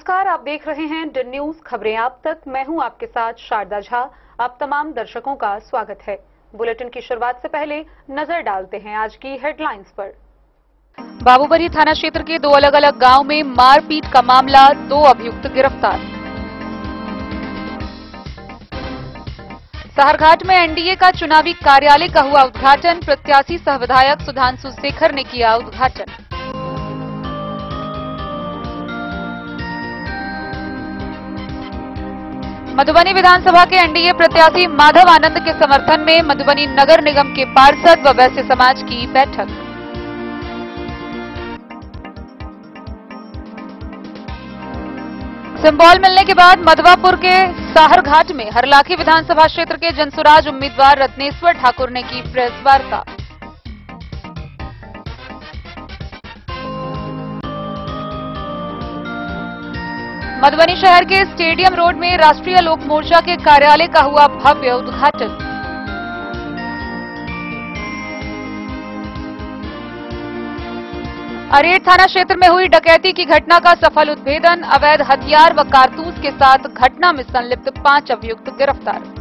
नमस्कार, आप देख रहे हैं डी न्यूज खबरें आप तक। मैं हूं आपके साथ शारदा झा। आप तमाम दर्शकों का स्वागत है। बुलेटिन की शुरुआत से पहले नजर डालते हैं आज की हेडलाइंस पर। बाबूबरी थाना क्षेत्र के दो अलग अलग गांव में मारपीट का मामला, 2 अभियुक्त गिरफ्तार। सहरघाट में एनडीए का चुनावी कार्यालय का हुआ उद्घाटन। प्रत्याशी सह विधायक सुधांशु शेखर ने किया उद्घाटन। मधुबनी विधानसभा के एनडीए प्रत्याशी माधव आनंद के समर्थन में मधुबनी नगर निगम के पार्षद व वैश्य समाज की बैठक। सिंबल मिलने के बाद मधवापुर के साहरघाट में हरलाखी विधानसभा क्षेत्र के जनसुराज उम्मीदवार रत्नेश्वर ठाकुर ने की प्रेस वार्ता। मधुबनी शहर के स्टेडियम रोड में राष्ट्रीय लोक मोर्चा के कार्यालय का हुआ भव्य उद्घाटन। अरेर थाना क्षेत्र में हुई डकैती की घटना का सफल उद्भेदन। अवैध हथियार व कारतूस के साथ घटना में संलिप्त 5 अभियुक्त गिरफ्तार।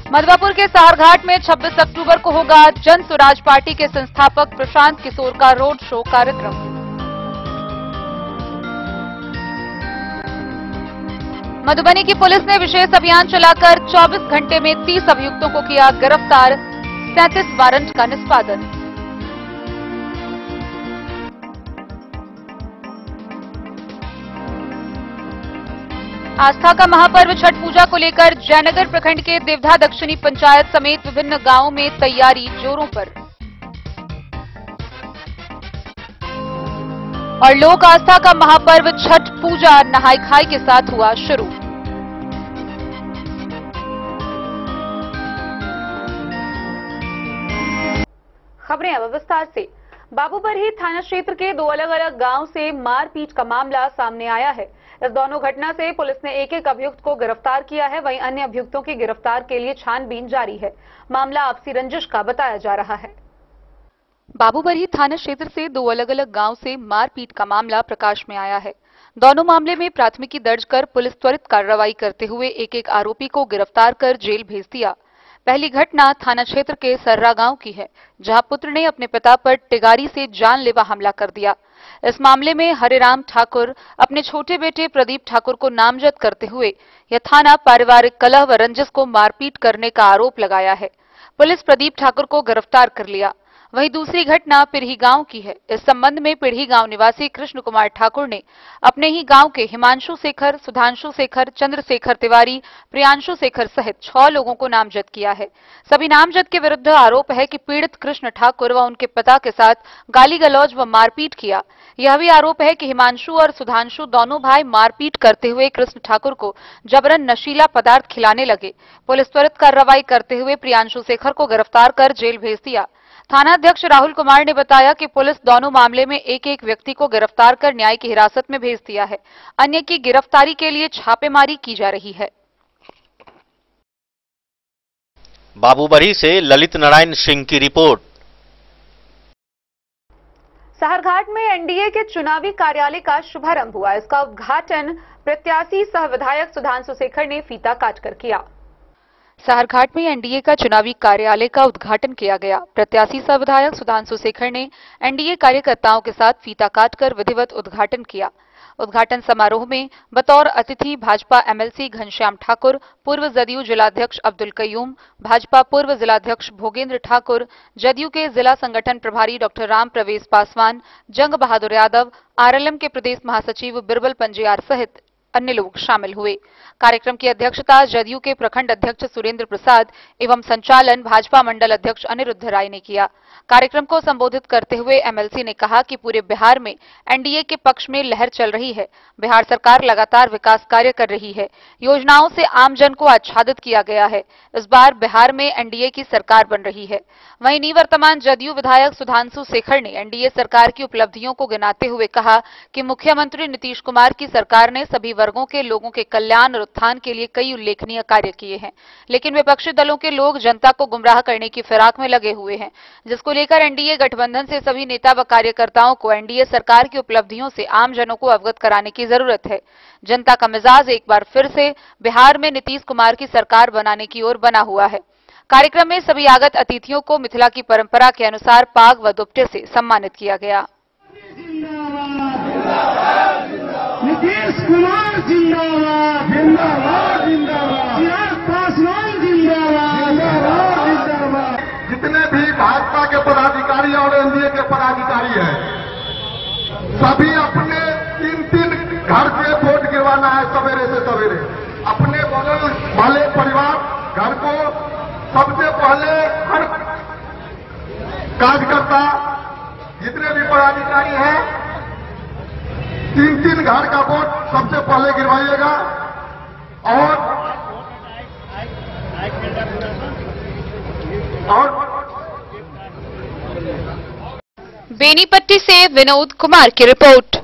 मधवापुर के सारघाट में 26 अक्टूबर को होगा जन स्वराज पार्टी के संस्थापक प्रशांत किशोर का रोड शो कार्यक्रम। मधुबनी की पुलिस ने विशेष अभियान चलाकर 24 घंटे में 30 अभियुक्तों को किया गिरफ्तार। 37 वारंट का निष्पादन। आस्था का महापर्व छठ पूजा को लेकर जयनगर प्रखंड के देवधा दक्षिणी पंचायत समेत विभिन्न गांवों में तैयारी जोरों पर। और लोक आस्था का महापर्व छठ पूजा नहाई खाई के साथ हुआ शुरू। खबरें अब विस्तार से। बाबूबरी थाना क्षेत्र के 2 अलग अलग गांव से मारपीट का मामला सामने आया है। इस दोनों घटना से पुलिस ने एक अभियुक्त को गिरफ्तार किया है। वहीं अन्य अभियुक्तों की गिरफ्तार के लिए छानबीन जारी है। मामला आपसी रंजिश का बताया जा रहा है। बाबूबरी थाना क्षेत्र से 2 अलग अलग गांव से मारपीट का मामला प्रकाश में आया है। दोनों मामले में प्राथमिकी दर्ज कर पुलिस त्वरित कार्रवाई करते हुए एक आरोपी को गिरफ्तार कर जेल भेज दिया। पहली घटना थाना क्षेत्र के सर्रा गांव की है, जहां पुत्र ने अपने पिता पर टिगारी से जानलेवा हमला कर दिया। इस मामले में हरिराम ठाकुर अपने छोटे बेटे प्रदीप ठाकुर को नामजद करते हुए यह थाना पारिवारिक कलह व रंजिश को मारपीट करने का आरोप लगाया है। पुलिस प्रदीप ठाकुर को गिरफ्तार कर लिया। वहीं दूसरी घटना पिरही गांव की है। इस संबंध में पिरही गांव निवासी कृष्ण कुमार ठाकुर ने अपने ही गांव के हिमांशु शेखर, सुधांशु शेखर, चंद्रशेखर तिवारी, प्रियांशु शेखर सहित 6 लोगों को नामजद किया है। सभी नामजद के विरुद्ध आरोप है कि पीड़ित कृष्ण ठाकुर व उनके पिता के साथ गाली गलौज व मारपीट किया। यह भी आरोप है कि हिमांशु और सुधांशु दोनों भाई मारपीट करते हुए कृष्ण ठाकुर को जबरन नशीला पदार्थ खिलाने लगे। पुलिस त्वरित कार्रवाई करते हुए प्रियांशु शेखर को गिरफ्तार कर जेल भेज दिया। थानाध्यक्ष राहुल कुमार ने बताया कि पुलिस दोनों मामले में एक व्यक्ति को गिरफ्तार कर न्याय की हिरासत में भेज दिया है। अन्य की गिरफ्तारी के लिए छापेमारी की जा रही है। बाबूबरी से ललित नारायण सिंह की रिपोर्ट। सहरघाट में एनडीए के चुनावी कार्यालय का शुभारंभ हुआ। इसका उद्घाटन प्रत्याशी सह विधायक सुधांशु शेखर ने फीता काटकर किया। सहरघाट में एनडीए का चुनावी कार्यालय का उद्घाटन किया गया। प्रत्याशी सह विधायक सुधांशु शेखर ने एनडीए कार्यकर्ताओं के साथ फीता काटकर विधिवत उद्घाटन किया। उद्घाटन समारोह में बतौर अतिथि भाजपा एमएलसी घनश्याम ठाकुर, पूर्व जदयू जिलाध्यक्ष अब्दुल कयूम, भाजपा पूर्व जिलाध्यक्ष भोगेंद्र ठाकुर, जदयू के जिला संगठन प्रभारी डॉक्टर राम प्रवेश पासवान, जंग बहादुर यादव, आरएलएम के प्रदेश महासचिव बिरबल पंजियार सहित अन्य लोग शामिल हुए। कार्यक्रम की अध्यक्षता जदयू के प्रखंड अध्यक्ष सुरेंद्र प्रसाद एवं संचालन भाजपा मंडल अध्यक्ष अनिरुद्ध राय ने किया। कार्यक्रम को संबोधित करते हुए एमएलसी ने कहा कि पूरे बिहार में एनडीए के पक्ष में लहर चल रही है। बिहार सरकार लगातार विकास कार्य कर रही है। योजनाओं से आम जन को आच्छादित किया गया है। इस बार बिहार में एनडीए की सरकार बन रही है। वहीं निवर्तमान जदयू विधायक सुधांशु शेखर ने एनडीए सरकार की उपलब्धियों को गिनाते हुए कहा कि मुख्यमंत्री नीतीश कुमार की सरकार ने सभी वर्गों के लोगों के कल्याण और उत्थान के लिए कई उल्लेखनीय कार्य किए हैं, लेकिन विपक्षी दलों के लोग जनता को गुमराह करने की फिराक में लगे हुए हैं, जिसको लेकर एनडीए गठबंधन से सभी नेता व कार्यकर्ताओं को एनडीए सरकार की उपलब्धियों से आम जनों को अवगत कराने की जरूरत है। जनता का मिजाज एक बार फिर से बिहार में नीतीश कुमार की सरकार बनाने की ओर बना हुआ है। कार्यक्रम में सभी आगत अतिथियों को मिथिला की परंपरा के अनुसार पाग व दुपट्टे से सम्मानित किया गया। नीतीश कुमार जिंदाबाद, जिंदाबाद, जिंदाबाद, चिराग पासवान जिंदाबाद, जिंदाबाद, जिंदाबाद। जितने भी भाजपा के पदाधिकारी और एनडीए के पदाधिकारी हैं, सभी अपने 3-3 घर से वोट गिरवाना है सवेरे से सवेरे। अपने बगल वाले परिवार घर को सबसे पहले हर कार्यकर्ता जितने भी पदाधिकारी हैं 3-3 घर का वोट सबसे पहले गिरवाइएगा। और बेनीपट्टी से विनोद कुमार की रिपोर्ट।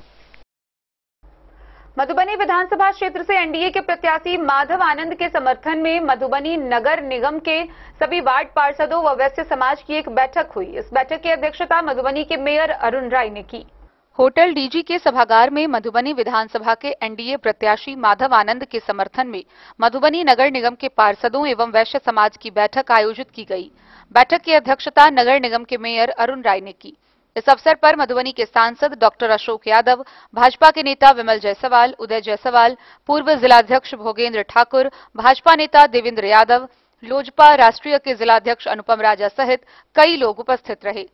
मधुबनी विधानसभा क्षेत्र से एनडीए के प्रत्याशी माधव आनंद के समर्थन में मधुबनी नगर निगम के सभी वार्ड पार्षदों व वैश्य समाज की एक बैठक हुई। इस बैठक की अध्यक्षता मधुबनी के मेयर अरुण राय ने की। होटल डीजी के सभागार में मधुबनी विधानसभा के एनडीए प्रत्याशी माधव आनंद के समर्थन में मधुबनी नगर निगम के पार्षदों एवं वैश्य समाज की बैठक आयोजित की गई। बैठक की अध्यक्षता नगर निगम के मेयर अरुण राय ने की। इस अवसर पर मधुबनी के सांसद डॉक्टर अशोक यादव, भाजपा के नेता विमल जायसवाल, उदय जायसवाल, पूर्व जिलाध्यक्ष भोगेंद्र ठाकुर, भाजपा नेता देवेंद्र यादव, लोजपा राष्ट्रीय के जिलाध्यक्ष अनुपम राजा सहित कई लोग उपस्थित रहे।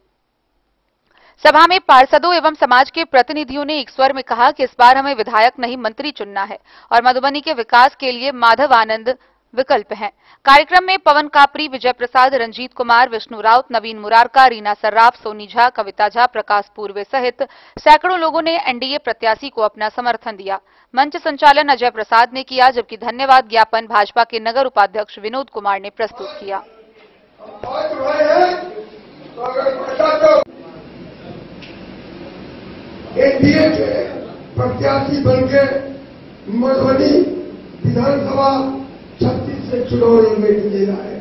सभा में पार्षदों एवं समाज के प्रतिनिधियों ने एक स्वर में कहा कि इस बार हमें विधायक नहीं मंत्री चुनना है और मधुबनी के विकास के लिए माधव आनंद विकल्प हैं। कार्यक्रम में पवन कापरी, विजय प्रसाद, रंजीत कुमार, विष्णु राउत, नवीन मुरारका, रीना सर्राफ, सोनी झा, कविता झा, प्रकाश पूर्वे सहित सैकड़ों लोगों ने एनडीए प्रत्याशी को अपना समर्थन दिया। मंच संचालन अजय प्रसाद ने किया, जबकि धन्यवाद ज्ञापन भाजपा के नगर उपाध्यक्ष विनोद कुमार ने प्रस्तुत किया। एनडीए के प्रत्याशी बनके मधुबनी विधानसभा 36 से चुनाव लड़ने के लिए आए,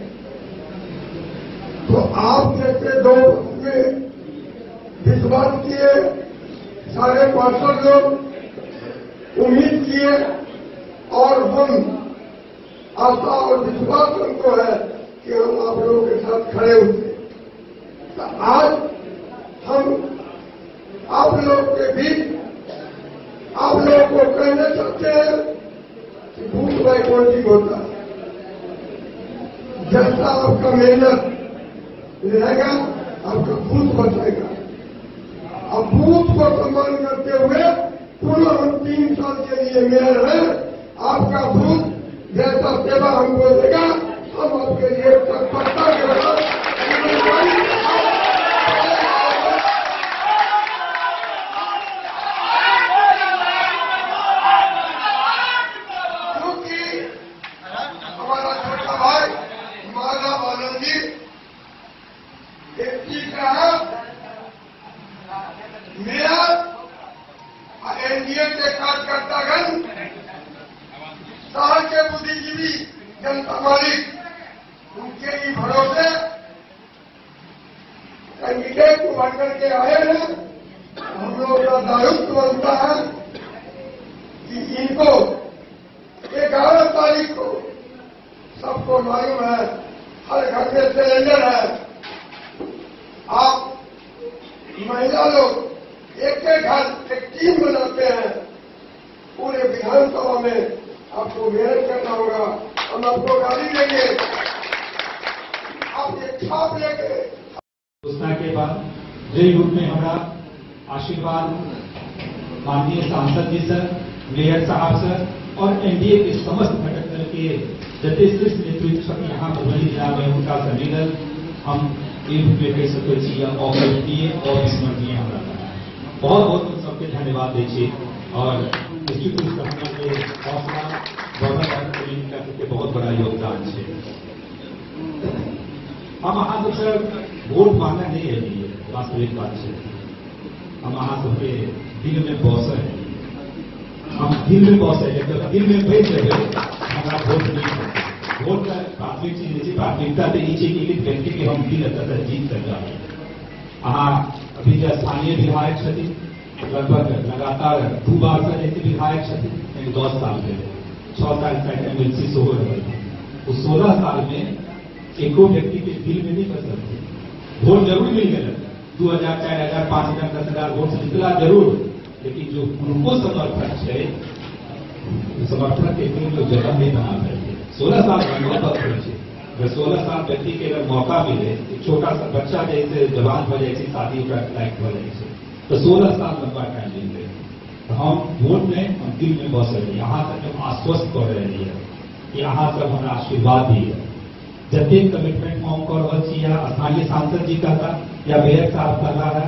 तो आप जैसे 2 में विश्वास किए, सारे पार्षद लोग उम्मीद किए और हम आशा और विश्वास हमको है कि हम आप लोगों के साथ खड़े होते। तो आज हम आप लोग के बीच आप लोगों को कहना चाहते हैं कि बूथ बाय काउंटिंग होता है। जैसा आपका मेहनत रहेगा आपका बूथ बचेगा। अब बूथ को सम्मान करते हुए पुनः हम 3 साल के लिए मेयर हैं। आपका बूथ जैसा सेवा हमको देगा हम आपके लिए तत्परता के साथ एनडीए के कार्यकर्तागण, शहर के बुद्धिजीवी जनता मालिक उनके ही भरोसे कैंडिडेट को भर करके आए हैं। हम लोग का दायित्व बनता है कि इनको 11 तारीख को सबको मालूम है हर घर में सिलेंडर है। आप महिला लोग एक घर एक टीम बनाते हैं, पूरे विधानसभा में आपको मेहनत करना होगा। हम आपको गाड़ी देंगे, आप एक छाप लेंगे। घोषणा के बाद जय रूप में हमारा आशीर्वाद माननीय सांसद जी सर, मेयर साहब सर और एनडीए के समस्त घटक दल के जते शीर्ष नेतृत्व यहाँ मधुबनी जिला में उनका सम्मेलन हम एक रूप में कह सकते છીએ अकल्पनीय और विस्मरणीय हमारा बहुत बहुत सबके धन्यवाद दीजिए और निश्चित रूप से हमारे हौसला बढ़ाने का बहुत बड़ा योगदान है। हम अहाँ सबसे वोट मांगना नहीं है, वास्तविक बात है हम अहाँ सबके दिल में बस है। हम दिल में बहुत है, जब दिल में भेज देते हमारा वोट नहीं करते। वोट का प्राथमिक चीज प्राथमिकता तो नीचे की व्यक्ति के हम दिल जीत कर जाए। अभी जो स्थानीय विधायक क्षति लगभग लगातार 2 बार से ऐसे विधायक क्षति 10 साल पहले 6 साल तक एमएलसी से हो रही थी। उस 16 साल में एको व्यक्ति के दिल में नहीं कर सकते। वोट जरूर मिल गए, 2000, 4000, 5000, 10,000 वोट से निकला जरूर, लेकिन जो उनको समर्थक है समर्थक के लिए जो जगह नहीं बना सकते। 16 साल बहुत है। अगर 16 साल व्यक्ति के अगर मौका मिले, छोटा सा बच्चा जैसे जवान हो जाए, शादी का लायक हो जाए, तो 16 साल लंबा टाइम मिल गए। तो हम वोट में हम दिल में बस रहे, यहाँ तक हम आश्वस्त कर रहे हैं कि यहाँ सब हमारा आशीर्वाद भी है। जब भी कमिटमेंट फॉर्म कर या स्थानीय सांसद जी का था या मेयर साहब कर रहा है,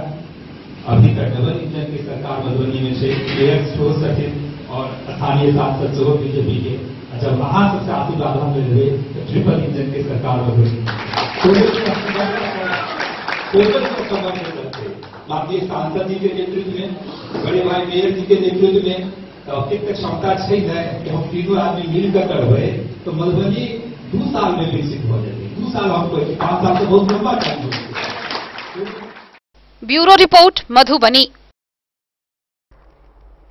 अभी तक डबल इंजन की सरकार मधुबनी में से मेयर हो सके और स्थानीय सांसद से हो बीजेपी के। जब वहां से साथी बाधा में रहे तो ट्रिपल इंजन की सरकार मधुबनी माननीय सांसद जी के नेतृत्व में, बड़े भाई मेयर जी के नेतृत्व में अतिरिक्त क्षमता है कि हम तीनों आदमी मिलकर करवे तो मधुबनी 2 साल में विकसित हो जाएगी। 2 साल हमको 5 साल तो बहुत लंबा टाइम हो। Bureau report Madhubani.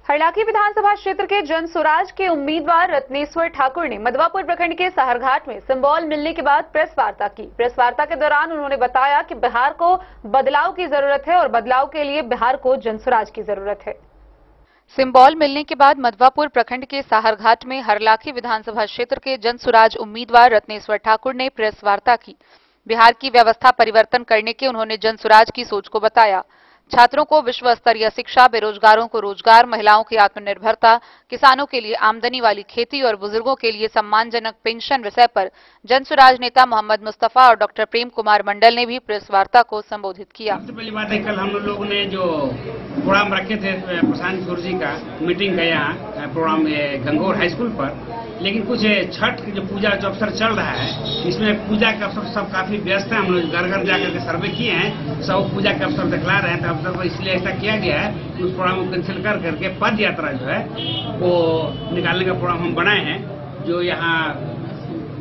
हरलाखी विधानसभा क्षेत्र के जनसुराज के उम्मीदवार रत्नेश्वर ठाकुर ने मधवापुर प्रखंड के सहरघाट में सिंबल मिलने के बाद प्रेस वार्ता की। प्रेस वार्ता के दौरान उन्होंने बताया कि बिहार को बदलाव की जरूरत है और बदलाव के लिए बिहार को जनसुराज की जरूरत है। सिंबल मिलने के बाद मधवापुर प्रखंड के सहरघाट में हरलाखी विधानसभा क्षेत्र के जनसुराज उम्मीदवार रत्नेश्वर ठाकुर ने प्रेस वार्ता की। बिहार की व्यवस्था परिवर्तन करने के उन्होंने जनसुराज की सोच को बताया। छात्रों को विश्व स्तरीय शिक्षा, बेरोजगारों को रोजगार, महिलाओं की आत्मनिर्भरता, किसानों के लिए आमदनी वाली खेती और बुजुर्गों के लिए सम्मानजनक पेंशन विषय पर जनसुराज नेता मोहम्मद मुस्तफा और डॉक्टर प्रेम कुमार मंडल ने भी प्रेस वार्ता को संबोधित किया। सबसे पहली बात है, कल हम लोगों ने जो प्रोग्राम रखे थे प्रशांत किशोर जी का मीटिंग का यहाँ प्रोग्राम गंगौर हाई स्कूल पर, लेकिन कुछ छठ की जो पूजा जो अवसर चल रहा है, इसमें पूजा के अवसर सब काफी व्यस्त है। हम लोग घर घर जाकर के सर्वे किए हैं, सब पूजा के अवसर दिखला रहे हैं। अवसर पर इसलिए ऐसा किया गया है, उस प्रोग्राम को कैंसिल कर करके पद यात्रा जो है वो निकालने का प्रोग्राम हम बनाए हैं। जो यहाँ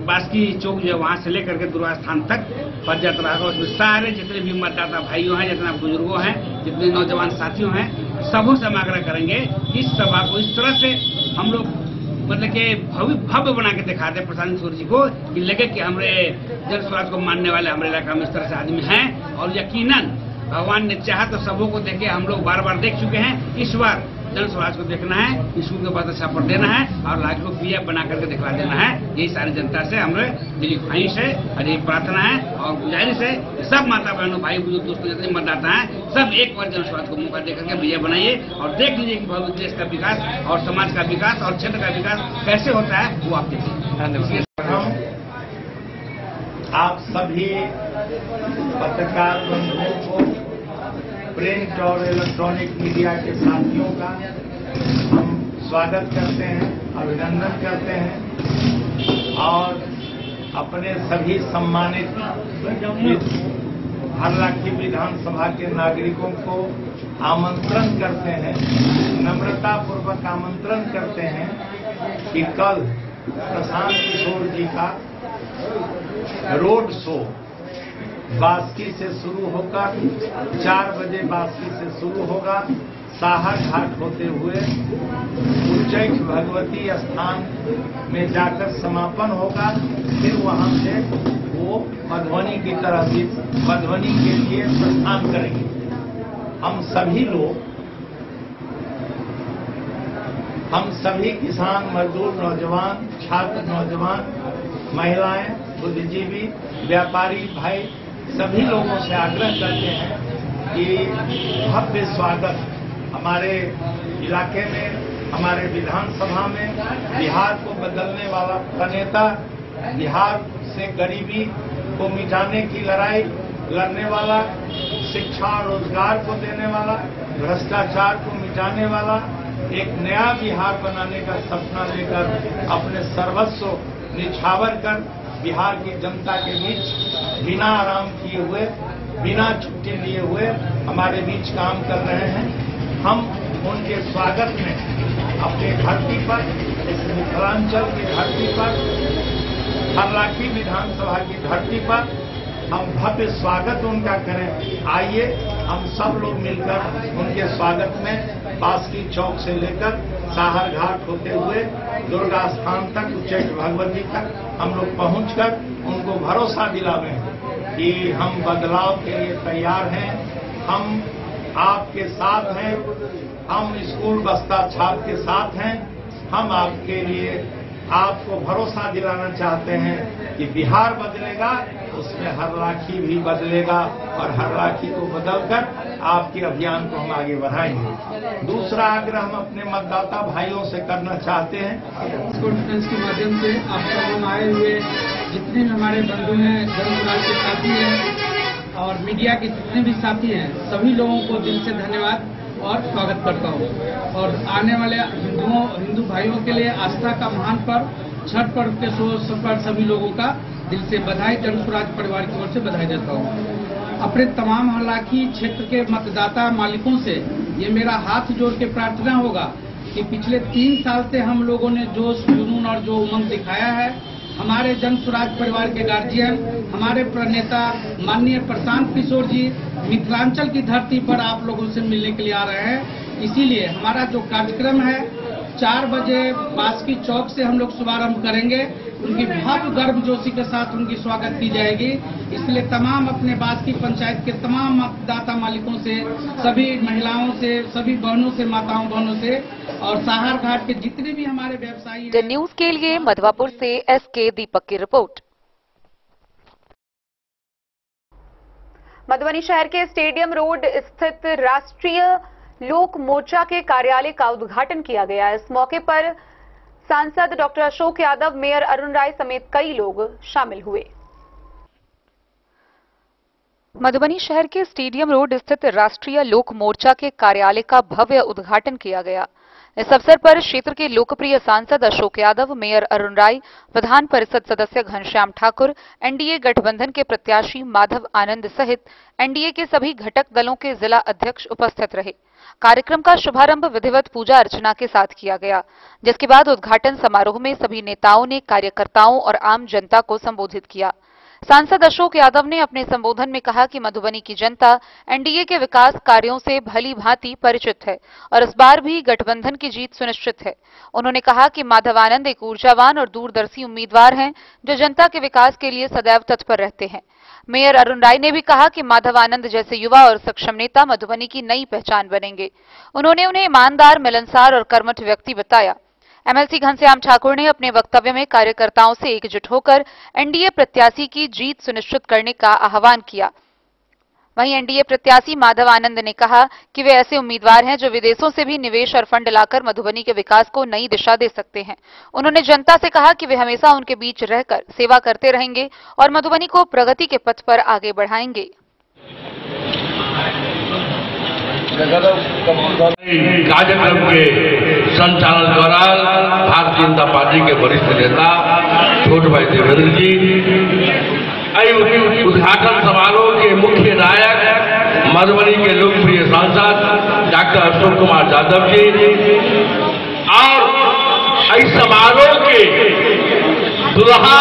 बास्की चौक जो है वहाँ से लेकर के दुर्गा स्थान तक पद यात्रा होगा। उसमें सारे जितने भी मतदाता भाइयों हैं, जितने बुजुर्गों हैं, जितने नौजवान साथियों हैं, सबों से हम आग्रह करेंगे कि इस सभा को इस तरह से हम लोग मतलब कि भव्य बना के दिखाते प्रशांत किशोर जी को कि लगे कि हमारे जनसुराज को मानने वाले हमारे इलाका में इस तरह से आदमी हैं। और यकीनन भगवान ने चाहा तो सबों को देखे, हम लोग बार बार देख चुके हैं। इस बार जनसुराज को देखना है, स्कूल को बहुत अच्छा पर देना है और लाख को पीएफ बना करके दिखला देना है। यही सारी जनता से हमारे दिली ख्वाहिश है और यही प्रार्थना है और गुजारिश है। सब माता बहनों, भाई बुजुर्ग, दोस्तों जितने मतदाता हैं, सब एक बार जनसुराज को मौका देकर के विजय बनाइए और देख लीजिए कि भविष्य देश का विकास और समाज का विकास और क्षेत्र का विकास कैसे होता है, वो आप देखिए। आप सभी पत्रकार बंधुओं को, प्रिंट और इलेक्ट्रॉनिक मीडिया के साथियों का हम स्वागत करते हैं, अभिनंदन करते हैं और अपने सभी सम्मानित हरलाखी विधानसभा के नागरिकों को आमंत्रण करते हैं, नम्रता पूर्वक आमंत्रण करते हैं कि कल प्रशांत किशोर जी का रोड शो बास्की से शुरू होकर 4 बजे बास्की से शुरू होगा, साहा घाट होते हुए उच्चैठ भगवती स्थान में जाकर समापन होगा। फिर वहां से वो मधुबनी की तरफ मधुबनी के लिए प्रस्थान करेंगे। हम सभी लोग, हम सभी किसान, मजदूर, नौजवान, छात्र, नौजवान, महिलाएं, बुद्धिजीवी, व्यापारी भाई, सभी लोगों से आग्रह करते हैं कि भव्य स्वागत हमारे इलाके में, हमारे विधानसभा में बिहार को बदलने वाला नेता, बिहार से गरीबी को मिटाने की लड़ाई लड़ने वाला, शिक्षा रोजगार को देने वाला, भ्रष्टाचार को मिटाने वाला, एक नया बिहार बनाने का सपना लेकर अपने सर्वस्व निछावर कर बिहार की जनता के बीच बिना आराम किए हुए, बिना छुट्टी लिए हुए हमारे बीच काम कर रहे हैं। हम उनके स्वागत में अपनी धरती पर, इस मिथिलांचल की धरती पर, हर्राखी विधानसभा की धरती पर हम भव्य स्वागत उनका करें। आइए हम सब लोग मिलकर उनके स्वागत में बास्की चौक से लेकर साहर घाट होते हुए दुर्गा स्थान तक, उच्चैठ भगवती तक हम लोग पहुंचकर उनको भरोसा दिलावें कि हम बदलाव के लिए तैयार हैं, हम आपके साथ हैं, हम स्कूल बस्ता छाप के साथ हैं। हम आपके लिए आपको भरोसा दिलाना चाहते हैं कि बिहार बदलेगा, उसमें हर्राखी भी बदलेगा और हर्राखी को बदलकर आपके अभियान को हम आगे बढ़ाएंगे। दूसरा आग्रह हम अपने मतदाता भाइयों से करना चाहते हैं। कॉन्फ्रेंस के माध्यम से आप तमाम आए हुए जितने भी हमारे बंधु हैं, जनसुराज के साथी हैं और मीडिया के जितने भी साथी हैं, सभी लोगों को दिल से धन्यवाद और स्वागत करता हूँ। और आने वाले हिंदू भाइयों के लिए आस्था का महान पर्व छठ पर्व के अवसर पर सभी लोगों का दिल से बधाई, जनसुराज परिवार की ओर से बधाई देता हूँ। अपने तमाम हर्राखी क्षेत्र के मतदाता मालिकों से ये मेरा हाथ जोड़ के प्रार्थना होगा कि पिछले 3 साल से हम लोगों ने जोश, जुनून और जो उमंग दिखाया है, हमारे जनसुराज परिवार के गार्जियन, हमारे प्रणेता माननीय प्रशांत किशोर जी मिथिलांचल की धरती पर आप लोगों से मिलने के लिए आ रहे हैं। इसीलिए हमारा जो कार्यक्रम है 4 बजे बास्की चौक से हम लोग शुभारंभ करेंगे। उनकी भव्य गर्मजोशी के साथ उनकी स्वागत की जाएगी। इसलिए तमाम अपने बास्की पंचायत के तमाम मतदाता मालिकों से, सभी महिलाओं से, सभी बहनों से, माताओं बहनों से और साहर घाट के जितने भी हमारे व्यवसायी द न्यूज के लिए मधवापुर से एसके दीपक की रिपोर्ट। मधुबनी शहर के स्टेडियम रोड स्थित राष्ट्रीय लोक मोर्चा के कार्यालय का उद्घाटन किया गया। इस मौके पर सांसद डॉक्टर अशोक यादव, मेयर अरुण राय समेत कई लोग शामिल हुए। मधुबनी शहर के स्टेडियम रोड स्थित राष्ट्रीय लोक मोर्चा के कार्यालय का भव्य उद्घाटन किया गया। इस अवसर पर क्षेत्र के लोकप्रिय सांसद अशोक यादव, मेयर अरुण राय, विधान परिषद सदस्य घनश्याम ठाकुर, एनडीए गठबंधन के प्रत्याशी माधव आनंद सहित एनडीए के सभी घटक दलों के जिला अध्यक्ष उपस्थित रहे। कार्यक्रम का शुभारंभ विधिवत पूजा अर्चना के साथ किया गया, जिसके बाद उद्घाटन समारोह में सभी नेताओं ने कार्यकर्ताओं और आम जनता को संबोधित किया। सांसद अशोक यादव ने अपने संबोधन में कहा कि मधुबनी की जनता एनडीए के विकास कार्यों से भली भांति परिचित है और इस बार भी गठबंधन की जीत सुनिश्चित है। उन्होंने कहा कि माधव आनंद एक ऊर्जावान और दूरदर्शी उम्मीदवार हैं जो जनता के विकास के लिए सदैव तत्पर रहते हैं। मेयर अरुण राय ने भी कहा कि माधव आनंद जैसे युवा और सक्षम नेता मधुबनी की नई पहचान बनेंगे। उन्होंने उन्हें ईमानदार, मिलनसार और कर्मठ व्यक्ति बताया। एमएलसी घनश्याम ठाकुर ने अपने वक्तव्य में कार्यकर्ताओं से एकजुट होकर एनडीए प्रत्याशी की जीत सुनिश्चित करने का आह्वान किया। वहीं एनडीए प्रत्याशी माधव आनंद ने कहा कि वे ऐसे उम्मीदवार हैं जो विदेशों से भी निवेश और फंड लाकर मधुबनी के विकास को नई दिशा दे सकते हैं। उन्होंने जनता से कहा कि वे हमेशा उनके बीच रहकर सेवा करते रहेंगे और मधुबनी को प्रगति के पथ पर आगे बढ़ाएंगे। कार्यक्रम के संचालन दौरान भारतीय जनता पार्टी के वरिष्ठ नेता छोटे भाई देवेंद्र जी, उद्घाटन समारोह के मुख्य नायक मधुबनी के लोकप्रिय सांसद डॉक्टर अशोक कुमार यादव जी और इस समारोह के दुल्हा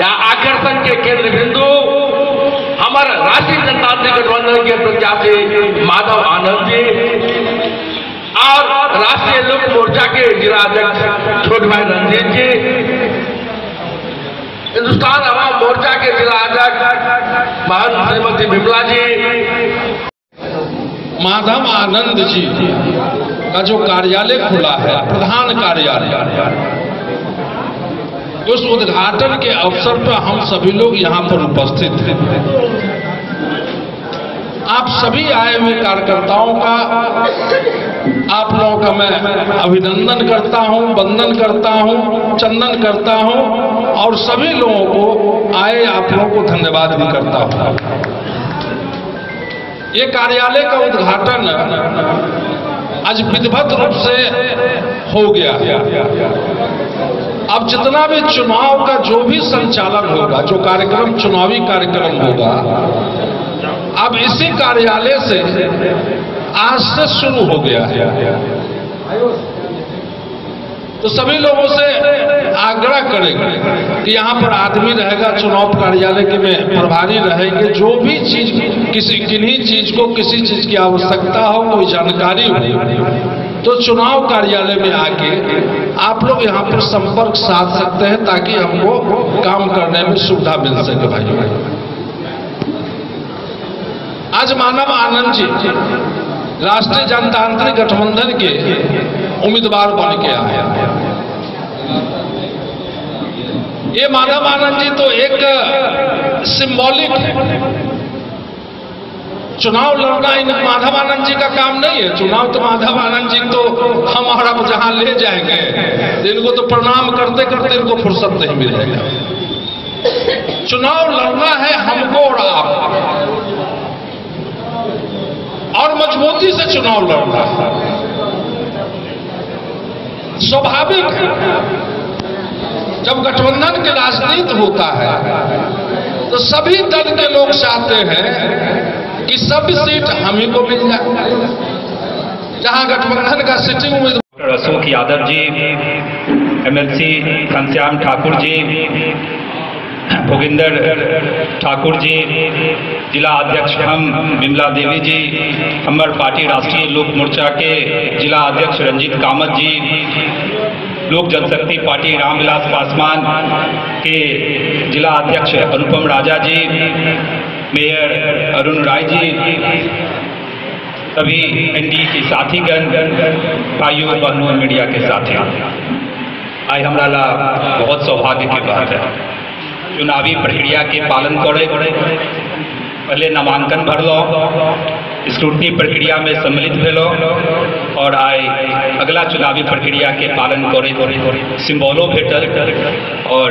या आकर्षण के केंद्र बिंदु हमारे राष्ट्रीय जनतांत्रिक गठबंधन के प्रत्याशी माधव आनंद जी और राष्ट्रीय लोक मोर्चा के जिला अध्यक्ष छोटे भाई रंजीत जी, हिंदुस्तान आवाम मोर्चा के जिला अध्यक्ष महंत श्रीमती विमला जी। माधव आनंद जी का जो कार्यालय खुला है, प्रधान कार्यालय, उस उद्घाटन के अवसर पर हम सभी लोग यहां पर उपस्थित थे। आप सभी आए हुए कार्यकर्ताओं का, आप लोगों का मैं अभिनंदन करता हूं, वंदन करता हूं, चंदन करता हूं और सभी लोगों को आए आप लोगों को धन्यवाद भी करता हूं। ये कार्यालय का उद्घाटन आज विधिवत रूप से हो गया। अब जितना भी चुनाव का जो भी संचालन होगा, जो कार्यक्रम चुनावी कार्यक्रम होगा, अब इसी कार्यालय से आज से शुरू हो गया है। तो सभी लोगों से आग्रह करेंगे कि यहाँ पर आदमी रहेगा, चुनाव कार्यालय के में प्रभारी रहेंगे, जो भी चीज किन्हीं चीज को किसी चीज की आवश्यकता हो, कोई जानकारी हो, तो चुनाव कार्यालय में आके आप लोग यहाँ पर संपर्क साध सकते हैं ताकि हमको काम करने में सुविधा मिल सके। भाई आज मानव आनंद जी राष्ट्रीय जनतांत्रिक गठबंधन के उम्मीदवार बन के आए। ये मानव आनंद जी तो एक सिंबॉलिक है। चुनाव लड़ना इन माधव आनंद जी का काम नहीं है। चुनाव तो माधव आनंद जी तो हमारा जहां ले जाएंगे, इनको तो प्रणाम करते करते इनको फुर्सत नहीं मिलेगा। चुनाव लड़ना है हमको और आप, और मजबूती से चुनाव लड़ना है। स्वाभाविक जब गठबंधन की राजनीति होता है तो सभी दल के लोग चाहते हैं कि सब सीट हम ही को मिल जाए। जहां गठबंधन का सिटिंग उम्मीदवार डॉक्टर अशोक यादव जी, एमएलसी घनश्याम ठाकुर जी, भोगिंदर ठाकुर जी, जिला अध्यक्ष हम विमला देवी जी, हमार पार्टी राष्ट्रीय लोक मोर्चा के जिला अध्यक्ष रंजीत कामत जी, लोक जनशक्ति पार्टी रामविलास पासवान के जिला अध्यक्ष अनुपम राजा जी, मेयर अरुण राय जी, सभी एनडीए के साथीगण, भाइयों बहनों मीडिया के साथी, आज हमारा बहुत सौभाग्य की बात है चुनावी प्रक्रिया के पालन करे। पहले नामांकन भरलो, स्क्रूटनी प्रक्रिया में सम्मिलित भेलो और आय अगला चुनावी प्रक्रिया के पालन करे सिंबलो भेटल और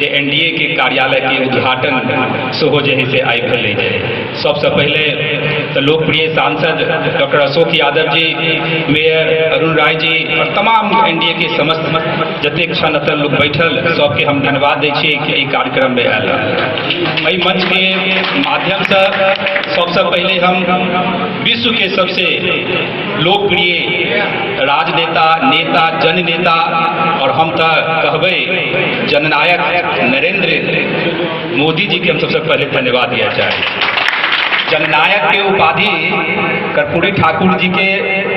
जे एनडीए के कार्यालय के उद्घाटन सेहो जे से आई भेले। सबसे पहले तो लोकप्रिय सांसद डॉक्टर अशोक यादव जी, मेयर अरुण राय जी और तमाम एनडीए के समस्त जतेक छन लोग बैठल सबके हम धन्यवाद दै छियै कि कार्यक्रम में आयल। एहि मंच के माध्यम से सबसे पहले हम विश्व के सबसे लोकप्रिय राजनेता, नेता, जननेता और हम तो कहबे जननायक नरेंद्र मोदी जी के हम सबसे पहले धन्यवाद दिया चाहे। जननायक के उपाधि कर्पूरी ठाकुर जी के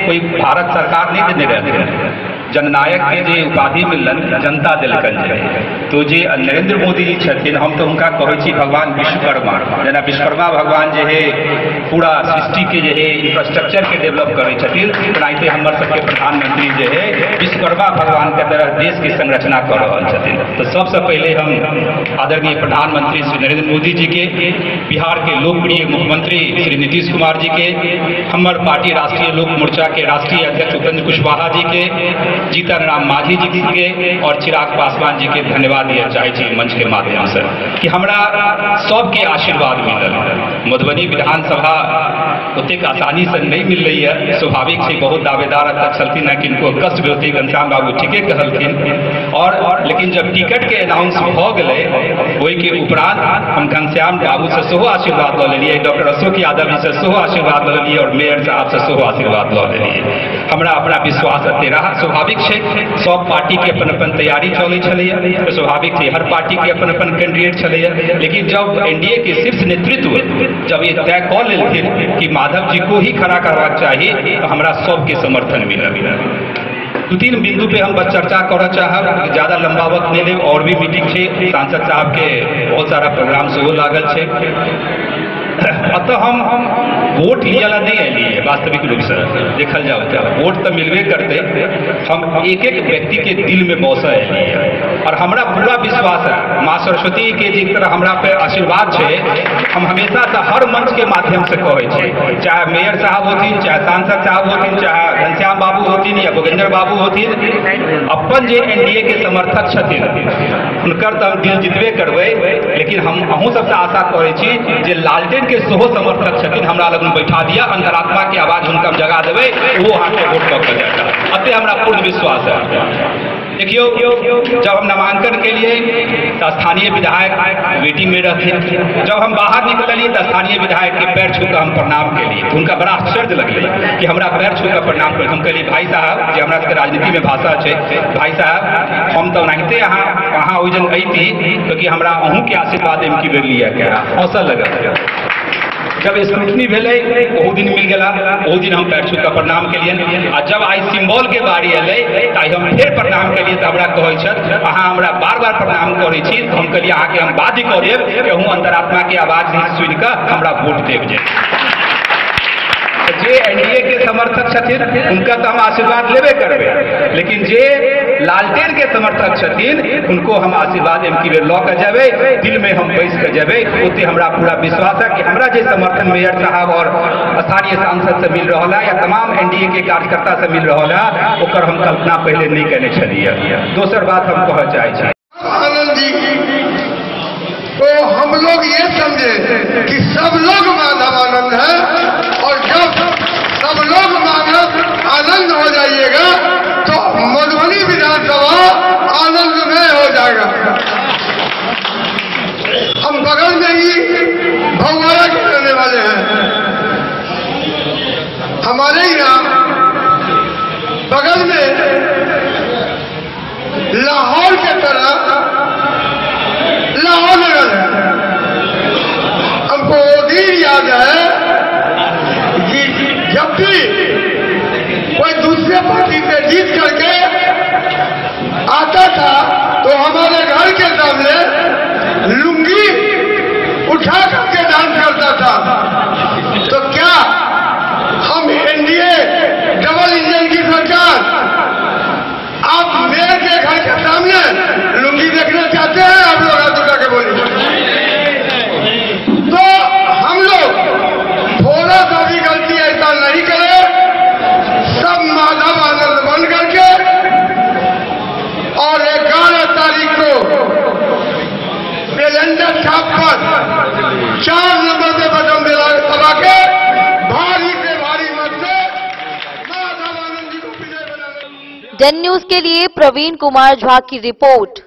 कोई भारत सरकार नहीं देने रहते। जननायक के जे उपाधि मिलन जनता दिलकन है। तो जे नरेंद्र मोदी जी छथिन हम तो उनका कहै छी भगवान विश्वकर्मा। जेना विश्वकर्मा भगवान जे है पूरा सृष्टि के जे है इंफ्रास्ट्रक्चर के डेवलप करै छथिन, तेनाहिते हमर सबके प्रधानमंत्री जे है विश्वकर्मा भगवान के तरह देश की संरचना कर रहल छथिन। तो सबसे पहले हम आदरणीय प्रधानमंत्री श्री नरेंद्र मोदी जी के, बिहार के लोकप्रिय मुख्यमंत्री श्री नीतीश कुमार जी के, हमार पार्टी राष्ट्रीय लोक मोर्चा के राष्ट्रीय अध्यक्ष उपेंद्र कुशवाहा जी के, जीतन राम मांझी जी के और चिराग पासवान जी के धन्यवाद दिया चाहे मंच के माध्यम से कि हमरा सबके आशीर्वाद मिलल। मधुबनी विधानसभा उतक आसानी से नहीं मिल रही है। स्वाभाविक से बहुत दावेदार तक चलती है कि इनको कष्ट भी होती। घनश्याम बाबू ठीके कहलखिन और लेकिन जब टिकट के अनाउंस भ गए वही के उपरांत हम घनश्याम बाबू से सेहो आशीर्वाद ल लेलिए, डॉक्टर अशोक यादव जी से सेहो आशीर्वाद ल लेलिए और मेयर साहब से सेहो आशीर्वाद ल लेलिए। हमरा अपना विश्वास एते रहा। स्वाभाविक है सब पार्टी के अपन अपन तैयारी चले छलैया, स्वाभाविक है हर पार्टी के अपन अपन कैंडिडेट छलैया, लेकिन जब एनडीए के शीर्ष नेतृत्व जब ये तय कऽ लेलखिन कि माधव जी को ही खड़ा करबाक चाहिए तो हमरा सबके समर्थन मिलल। दो तीन बिंदु पे हम बस चर्चा करना चाहब, ज्यादा लंबा वक्त नहीं लेब। और भी मीटिंग है, सांसद साहब के बहुत सारा प्रोग्राम सेहो लागल है। अतः हम वोट लिया नहीं अलिए वास्तविक रूप से देखल जाओ तो वोट तो मिलवे करते, हम एक एक व्यक्ति के दिल में बस अलिए और हमारा पूरा विश्वास है माँ सरस्वती के जिस तरह हमारा पे आशीर्वाद है। हम हमेशा से हर मंच के माध्यम से कहे छे, चाहे मेयर साहब होथिन, चाहे सांसद साहब होथिन, चाहे घनश्याम बाबू होथिन या भोगेंद्र बाबू होथिन, अपन जे एनडीए के समर्थक छथिन हुनकर तो हम दिल जितबे करबै। लेकिन हम अहूँ सबसे आशा करे छी जे लालटेन के सेहो समर्थक छथिन हमरा लग बैठा दिया, अंतरात्मा के आवाज हुनका जगा देबै, वो अहाँके वोट कऽ के जाएगा। अते हमरा पूर्ण विश्वास है। देखियो, जब हम नामांकन के लिए तो स्थानीय विधायक वेटिंग में रहते, जब हम बाहर निकलिए तो स्थानीय विधायक के पैर छूकर हम प्रणाम के लिए, तो उनका बड़ा आश्चर्य लगले कि हमरा पैर छूकर प्रणाम कर। हम कहलिए भाई साहब जी हमरा सबके राजनीति में भाषा है, भाई साहब हम तो नहते वहाँ ओजन गई थी क्योंकि हमरा अहूँ के आशीर्वाद की बेर लिया क्या अवसर लगा। जब स्क्रूटनी भेले वो दिन मिल गया, वो दिन हम पैर छूकर प्रणाम के लिए। आ जब आई सिंबल के बारी अले तो हम फिर प्रणाम के लिए तो हमरा कहै अहाँ हमरा बार बार प्रणाम करै छी। हम कहलिए अहाँ के हम वादी कऽ देब कि हम अंतरात्मा के आवाज सुनि कऽ हमरा वोट देब। जे एनडीए के समर्थक छथिन उनका तो हम आशीर्वाद लेबे करबे, लेकिन जे लालटेन के समर्थक छथिन उनको हम आशीर्वाद एमकी बेर लऽ के जेबे, दिल में हम बैस के जेबे। ओते हमरा पूरा विश्वास है कि हमरा जे समर्थन मेयर साहब और स्थानीय सांसद से मिल रहा है या तमाम एनडीए के कार्यकर्ता से मिल रहा है, ओकर हम कल्पना पहले नहीं केने छलिए। दोसर बात हम कहऽ चाहै छी, आनंद जी तो हम लोग ये समझे कि सब लोग माधव आनंद है, और जब सब लोग माधव आनंद हो जाइएगा तो मधुबनी विधानसभा आनंदमय हो जाएगा। हम बगल में ही भगवाड़ा के रहने वाले हैं। हमारे यहाँ बगल में लाहौर के तरह लाहौर नगर है। हमको वो दिन याद है कि जब भी कोई दूसरे पार्टी से जीत करके आता था तो हमारे घर के सामने लुंगी उठा करके डांस करता था। तो क्या हम एनडीए डबल इंजन की सरकार आप मेरे के घर के सामने लुंगी देखना चाहते हैं? आप लोग हाथ उठा के बोलिए। तो हम लोग थोड़ा सा भी गलती ऐसा नहीं करें, सब माधव आनंद बन करके और 11 तारीख को कैलेंडर छाप पर 4 नंबर पे बटन दबा के भारी से भारी मत से माधव आनंद जी को विजय बनाने। डेन न्यूज के लिए प्रवीण कुमार झा की रिपोर्ट।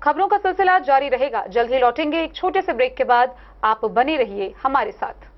खबरों का सिलसिला जारी रहेगा, जल्द ही लौटेंगे एक छोटे से ब्रेक के बाद। आप बने रहिए हमारे साथ।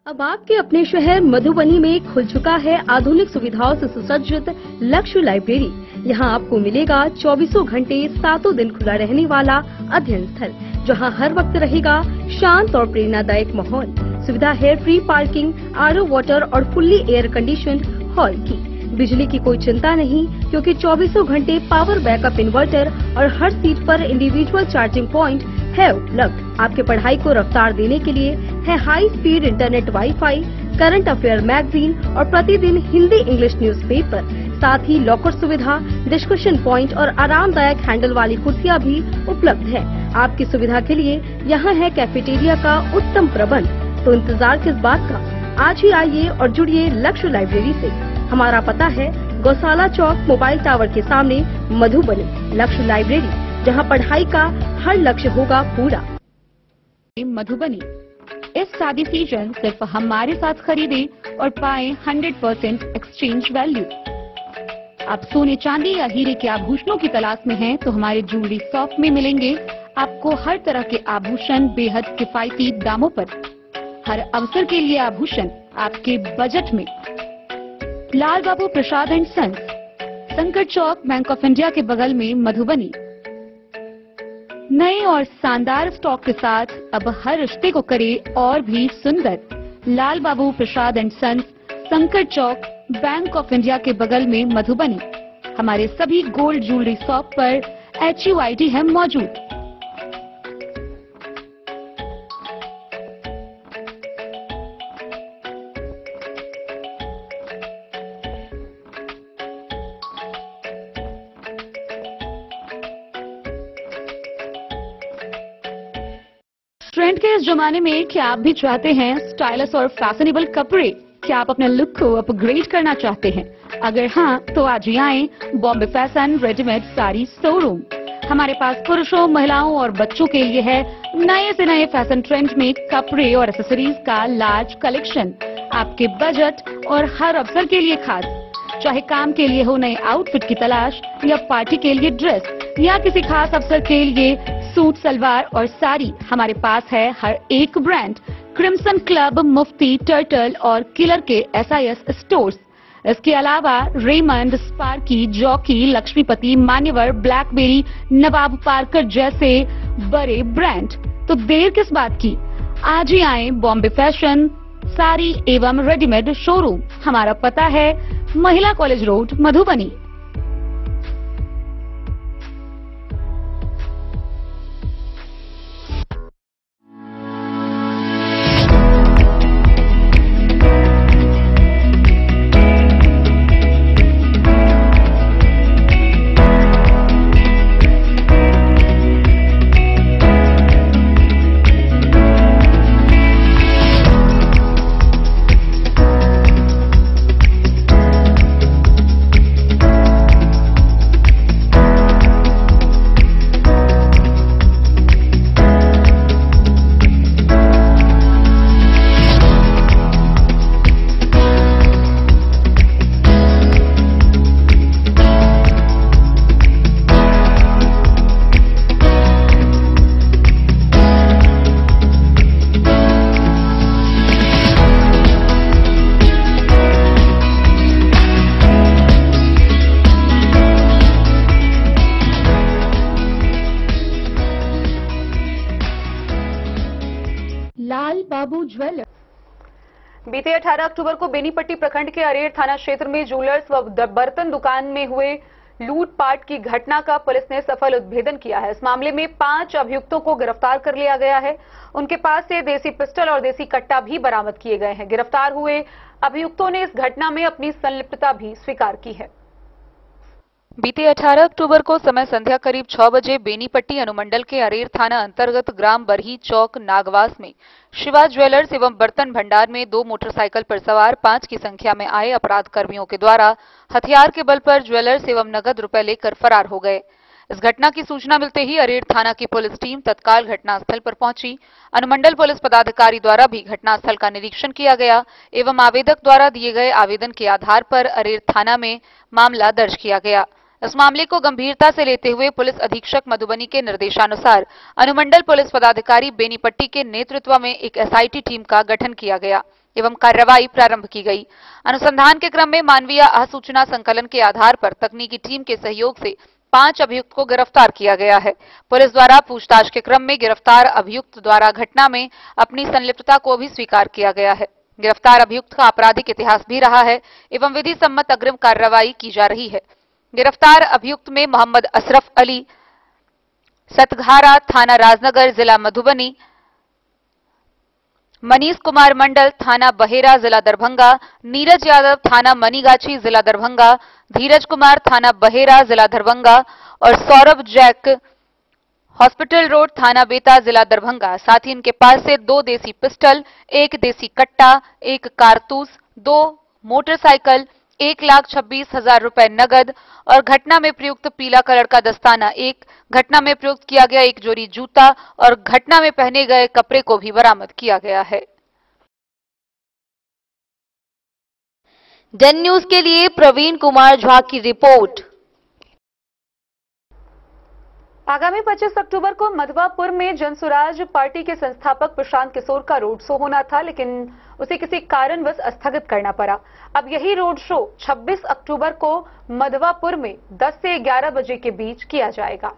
अब आपके अपने शहर मधुबनी में खुल चुका है आधुनिक सुविधाओं से सुसज्जित लक्ष्य लाइब्रेरी। यहाँ आपको मिलेगा 24 घंटे 7 दिन खुला रहने वाला अध्ययन स्थल, जहाँ हर वक्त रहेगा शांत और प्रेरणादायक माहौल। सुविधा है फ्री पार्किंग, आरओ वाटर और फुल्ली एयर कंडीशन हॉल की। बिजली की कोई चिंता नहीं, क्योंकि 24 घंटे पावर बैकअप इन्वर्टर और हर सीट पर इंडिविजुअल चार्जिंग पॉइंट है उपलब्ध। आपके पढ़ाई को रफ्तार देने के लिए है high speed internet, wifi, current affair magazine और प्रतिदिन हिंदी इंग्लिश न्यूज़पेपर। साथ ही लॉकर सुविधा, डिस्कशन पॉइंट और आरामदायक हैंडल वाली कुर्सियां भी उपलब्ध है। आपकी सुविधा के लिए यहाँ है कैफेटेरिया का उत्तम प्रबंध। तो इंतजार किस बात का, आज ही आइए और जुड़िए लक्ष्य लाइब्रेरी से। हमारा पता है गौशाला चौक, मोबाइल टावर के सामने, मधुबनी। लक्ष्य लाइब्रेरी, जहां पढ़ाई का हर लक्ष्य होगा पूरा। मधुबनी, इस शादी सीजन सिर्फ हमारे साथ खरीदे और पाए 100% एक्सचेंज वैल्यू। आप सोने, चांदी या हीरे के आभूषणों की तलाश में हैं, तो हमारे ज्वेलरी शॉप में मिलेंगे आपको हर तरह के आभूषण बेहद किफायती दामों पर। हर अवसर के लिए आभूषण आपके बजट में। लाल बाबू प्रसाद एंड सन्स, संकट चौक, बैंक ऑफ इंडिया के बगल में, मधुबनी। नए और शानदार स्टॉक के साथ अब हर रिश्ते को करे और भी सुंदर। लाल बाबू प्रसाद एंड सन्स, संकट चौक, बैंक ऑफ इंडिया के बगल में, मधुबनी। हमारे सभी गोल्ड ज्वेलरी शॉप पर HUID है मौजूद। ट्रेंड के इस जमाने में क्या आप भी चाहते हैं स्टाइलिश और फैशनेबल कपड़े? क्या आप अपने लुक को अपग्रेड करना चाहते हैं? अगर हाँ, तो आज ही आएं Bombay fashion readymade sari showroom. हमारे पास पुरुषों, महिलाओं और बच्चों के लिए है नए से नए फैशन ट्रेंड में कपड़े और एक्सेसरीज का लार्ज कलेक्शन। आपके बजट और हर अवसर के लिए खास। चाहे काम के लिए हो नए आउटफिट की तलाश या पार्टी के लिए ड्रेस या किसी खास अवसर के लिए सूट सलवार और साड़ी, हमारे पास है हर एक ब्रांड। क्रिम्सन क्लब, मुफ्ती, टर्टल और किलर के SIS स्टोर्स। इसके अलावा रेमंड, स्पार्की, जॉकी, लक्ष्मीपति, मान्यवर, ब्लैकबेरी, नवाब पार्कर जैसे बड़े ब्रांड। तो देर किस बात की, आज ही आए बॉम्बे फैशन साड़ी एवं रेडीमेड शोरूम। हमारा पता है महिला कॉलेज रोड, मधुबनी। लाल बाबू ज्वेलर्स। बीते 18 अक्टूबर को बेनीपट्टी प्रखंड के अरेर थाना क्षेत्र में ज्वेलर्स व बर्तन दुकान में हुए लूटपाट की घटना का पुलिस ने सफल उद्भेदन किया है। इस मामले में 5 अभियुक्तों को गिरफ्तार कर लिया गया है। उनके पास से देसी पिस्टल और देसी कट्टा भी बरामद किए गए हैं। गिरफ्तार हुए अभियुक्तों ने इस घटना में अपनी संलिप्तता भी स्वीकार की है। बीते 18 अक्टूबर को समय संध्या करीब 6 बजे बेनीपट्टी अनुमंडल के अरेर थाना अंतर्गत ग्राम बरही चौक नागवास में शिवा ज्वेलर्स एवं बर्तन भंडार में 2 मोटरसाइकिल पर सवार 5 की संख्या में आए अपराध कर्मियों के द्वारा हथियार के बल पर ज्वेलर्स एवं नगद रुपए लेकर फरार हो गए। इस घटना की सूचना मिलते ही अरेर थाना की पुलिस टीम तत्काल घटनास्थल पर पहुंची। अनुमंडल पुलिस पदाधिकारी द्वारा भी घटनास्थल का निरीक्षण किया गया एवं आवेदक द्वारा दिए गए आवेदन के आधार पर अरेर थाना में मामला दर्ज किया गया। इस मामले को गंभीरता से लेते हुए पुलिस अधीक्षक मधुबनी के निर्देशानुसार अनुमंडल पुलिस पदाधिकारी बेनीपट्टी के नेतृत्व में एक SIT टीम का गठन किया गया एवं कार्रवाई प्रारंभ की गई। अनुसंधान के क्रम में मानवीय आसूचना संकलन के आधार पर तकनीकी टीम के सहयोग से 5 अभियुक्त को गिरफ्तार किया गया है। पुलिस द्वारा पूछताछ के क्रम में गिरफ्तार अभियुक्त द्वारा घटना में अपनी संलिप्तता को भी स्वीकार किया गया है। गिरफ्तार अभियुक्त का आपराधिक इतिहास भी रहा है एवं विधि सम्मत अग्रिम कार्रवाई की जा रही है। गिरफ्तार अभियुक्त में मोहम्मद अशरफ अली, सतघारा थाना राजनगर जिला मधुबनी, मनीष कुमार मंडल थाना बहेरा जिला दरभंगा, नीरज यादव थाना मनीगाछी जिला दरभंगा, धीरज कुमार थाना बहेरा जिला दरभंगा और सौरभ जैक हॉस्पिटल रोड थाना बेता जिला दरभंगा। साथ ही इनके पास से 2 देसी पिस्टल, 1 देसी कट्टा, 1 कारतूस, 2 मोटरसाइकिल, 1,26,000 रुपए नगद और घटना में प्रयुक्त पीला कलर का दस्ताना 1, घटना में प्रयुक्त किया गया 1 जोड़ी जूता और घटना में पहने गए कपड़े को भी बरामद किया गया है। डन न्यूज के लिए प्रवीण कुमार झा की रिपोर्ट। आगामी 25 अक्टूबर को मधवापुर में जनसुराज पार्टी के संस्थापक प्रशांत किशोर का रोड शो होना था, लेकिन उसे किसी कारणवश स्थगित करना पड़ा। अब यही रोड शो 26 अक्टूबर को मधवापुर में 10 से 11 बजे के बीच किया जाएगा।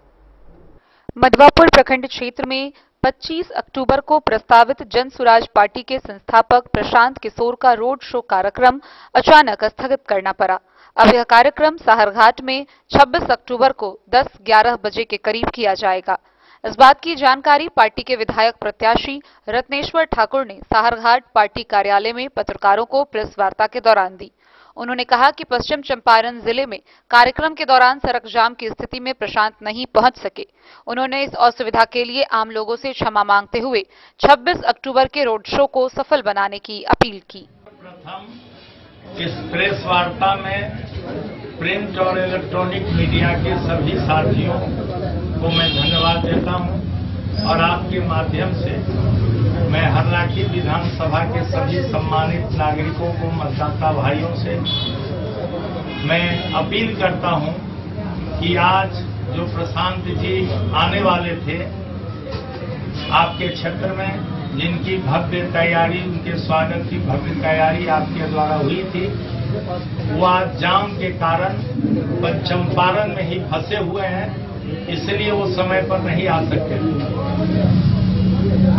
मधवापुर प्रखंड क्षेत्र में 25 अक्टूबर को प्रस्तावित जनसुराज पार्टी के संस्थापक प्रशांत किशोर का रोड शो कार्यक्रम अचानक स्थगित करना पड़ा। अब यह कार्यक्रम साहरघाट में 26 अक्टूबर को 10-11 बजे के करीब किया जाएगा। इस बात की जानकारी पार्टी के विधायक प्रत्याशी रत्नेश्वर ठाकुर ने साहरघाट पार्टी कार्यालय में पत्रकारों को प्रेस वार्ता के दौरान दी। उन्होंने कहा कि पश्चिम चंपारण जिले में कार्यक्रम के दौरान सड़क जाम की स्थिति में प्रशांत नहीं पहुंच सके। उन्होंने इस असुविधा के लिए आम लोगों से क्षमा मांगते हुए 26 अक्टूबर के रोड शो को सफल बनाने की अपील की। इस प्रेस वार्ता में प्रिंट और इलेक्ट्रॉनिक मीडिया के सभी साथियों को मैं धन्यवाद देता हूं और आपके माध्यम से मैं हरलाखी विधानसभा के सभी सम्मानित नागरिकों को, मतदाता भाइयों से मैं अपील करता हूं कि आज जो प्रशांत जी आने वाले थे आपके क्षेत्र में, जिनकी भव्य तैयारी, उनके स्वागत की भव्य तैयारी आपके द्वारा हुई थी, वो आज जाम के कारण चंपारण में ही फंसे हुए हैं, इसलिए वो समय पर नहीं आ सकते।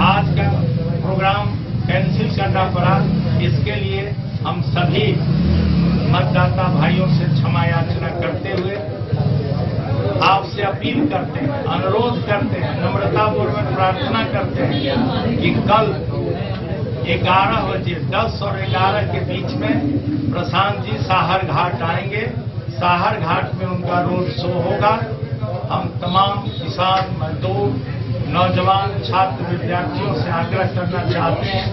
आज का प्रोग्राम कैंसिल करना पड़ा, इसके लिए हम सभी मतदाता भाइयों से क्षमा याचना करते हुए आपसे अपील करते हैं, अनुरोध करते हैं, नम्रतापूर्वक प्रार्थना करते हैं कि कल 11 बजे 10 और 11 के बीच में प्रशांत जी साहर घाट आएंगे। साहर घाट में उनका रोड शो होगा। हम तमाम किसान, मजदूर, नौजवान, छात्र, विद्यार्थियों से आग्रह करना चाहते हैं,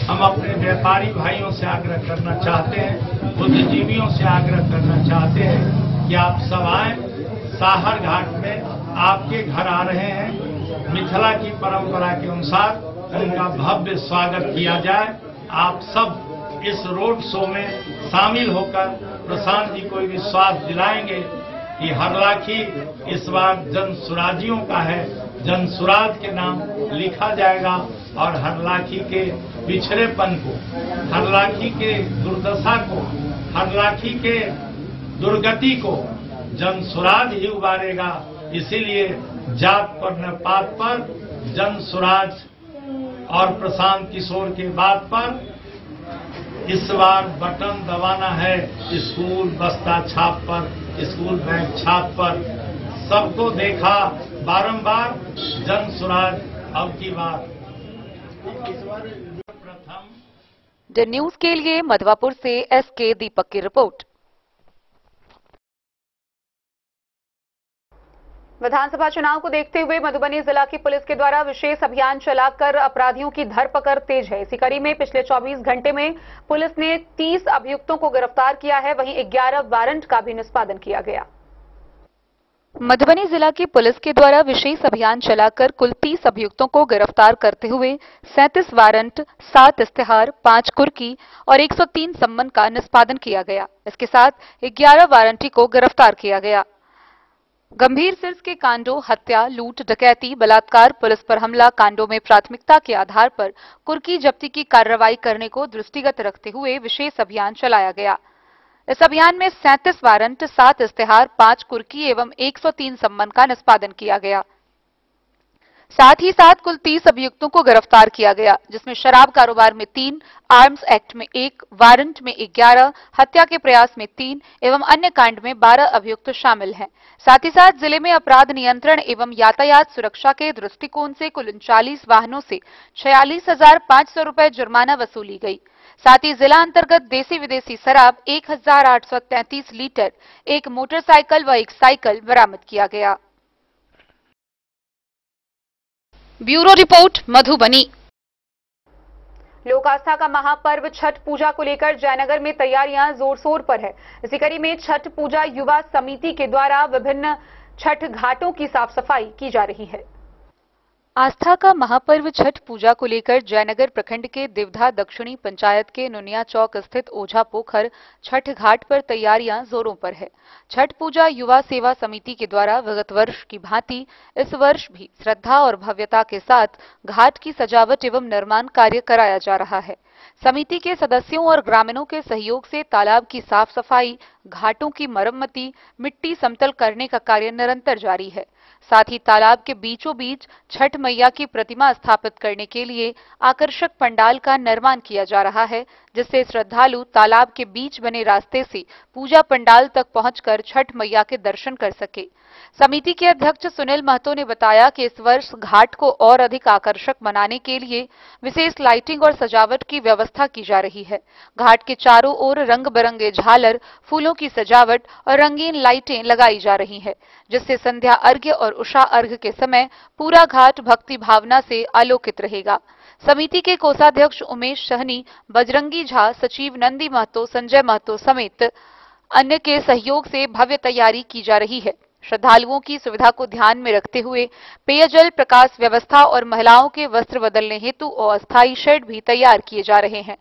हम अपने व्यापारी भाइयों से आग्रह करना चाहते हैं, बुद्धिजीवियों से आग्रह करना चाहते हैं कि आप सब आए। साहर घाट में आपके घर आ रहे हैं, मिथिला की परंपरा के अनुसार उनका भव्य स्वागत किया जाए। आप सब इस रोड शो में शामिल होकर प्रशांत जी को विश्वास दिलाएंगे कि हरलाखी इस बार जन सुराजियों का है, जन सुराज के नाम लिखा जाएगा और हरलाखी के पिछड़ेपन को, हरलाखी के दुर्दशा को, हरलाखी के दुर्गति को जन सुराज ही उबारेगा। इसीलिए जात पर न पात पर जन सुराज और प्रशांत किशोर के बात पर इस बार बटन दबाना है। स्कूल बस्ता छाप पर, स्कूल बैग छाप पर सबको देखा बारंबार जन सुराज अब की बार। द न्यूज के लिए मधवापुर से एसके दीपक की रिपोर्ट। विधानसभा चुनाव को देखते हुए मधुबनी जिला की पुलिस के द्वारा विशेष अभियान चलाकर अपराधियों की धरपकड़ तेज है। इसी कड़ी में पिछले 24 घंटे में पुलिस ने 30 अभियुक्तों को गिरफ्तार किया है, वहीं 11 वारंट का भी निष्पादन किया गया। मधुबनी जिला की पुलिस के द्वारा विशेष अभियान चलाकर कुल 30 अभियुक्तों को गिरफ्तार करते हुए 37 वारंट, 7 इस्तेहार, 5 कुर्की और 103 सम्मन का निष्पादन किया गया। इसके साथ 11 वारंटी को गिरफ्तार किया गया। गंभीर सिर्स के कांडों, हत्या, लूट, डकैती, बलात्कार, पुलिस पर हमला कांडों में प्राथमिकता के आधार पर कुर्की जब्ती की कार्रवाई करने को दृष्टिगत रखते हुए विशेष अभियान चलाया गया। इस अभियान में 37 वारंट, 7 इस्तेहार, 5 कुर्की एवं 103 सम्मन का निष्पादन किया गया। साथ ही साथ कुल 30 अभियुक्तों को गिरफ्तार किया गया, जिसमें शराब कारोबार में 3, आर्म्स एक्ट में 1, वारंट में 11, हत्या के प्रयास में 3 एवं अन्य कांड में 12 अभियुक्त शामिल हैं। साथ ही साथ जिले में अपराध नियंत्रण एवं यातायात सुरक्षा के दृष्टिकोण से कुल 39 वाहनों से 46,500 रुपए जुर्माना वसूली गई। साथ ही जिला अंतर्गत देसी विदेशी शराब 1,833 लीटर, एक मोटरसाइकिल व एक साइकिल बरामद किया गया। Bureau report, Madhubani. लोक आस्था का महापर्व छठ पूजा को लेकर जयनगर में तैयारियां जोर शोर पर है। इसी कड़ी में छठ पूजा युवा समिति के द्वारा विभिन्न छठ घाटों की साफ सफाई की जा रही है। आस्था का महापर्व छठ पूजा को लेकर जयनगर प्रखंड के दिवधा दक्षिणी पंचायत के नुनिया चौक स्थित ओझा पोखर छठ घाट पर तैयारियां जोरों पर है। छठ पूजा युवा सेवा समिति के द्वारा विगत वर्ष की भांति इस वर्ष भी श्रद्धा और भव्यता के साथ घाट की सजावट एवं निर्माण कार्य कराया जा रहा है। समिति के सदस्यों और ग्रामीणों के सहयोग से तालाब की साफ सफाई, घाटों की मरम्मती, मिट्टी समतल करने का कार्य निरंतर जारी है। साथ ही तालाब के बीचों बीच छठ मैया की प्रतिमा स्थापित करने के लिए आकर्षक पंडाल का निर्माण किया जा रहा है, जिससे श्रद्धालु तालाब के बीच बने रास्ते से पूजा पंडाल तक पहुंचकर छठ मैया के दर्शन कर सके। समिति के अध्यक्ष सुनील महतो ने बताया कि इस वर्ष घाट को और अधिक आकर्षक बनाने के लिए विशेष लाइटिंग और सजावट की व्यवस्था की जा रही है। घाट के चारों ओर रंग बिरंगे झालर, फूलों की सजावट और रंगीन लाइटें लगाई जा रही है, जिससे संध्या अर्घ्य और उषा अर्घ्य के समय पूरा घाट भक्ति भावना से आलोकित रहेगा। समिति के कोषाध्यक्ष उमेश सहनी, बजरंगी झा, सचिव नंदी महतो, संजय महतो समेत अन्य के सहयोग से भव्य तैयारी की जा रही है। श्रद्धालुओं की सुविधा को ध्यान में रखते हुए पेयजल, प्रकाश व्यवस्था और महिलाओं के वस्त्र बदलने हेतु अस्थायी शेड भी तैयार किए जा रहे हैं।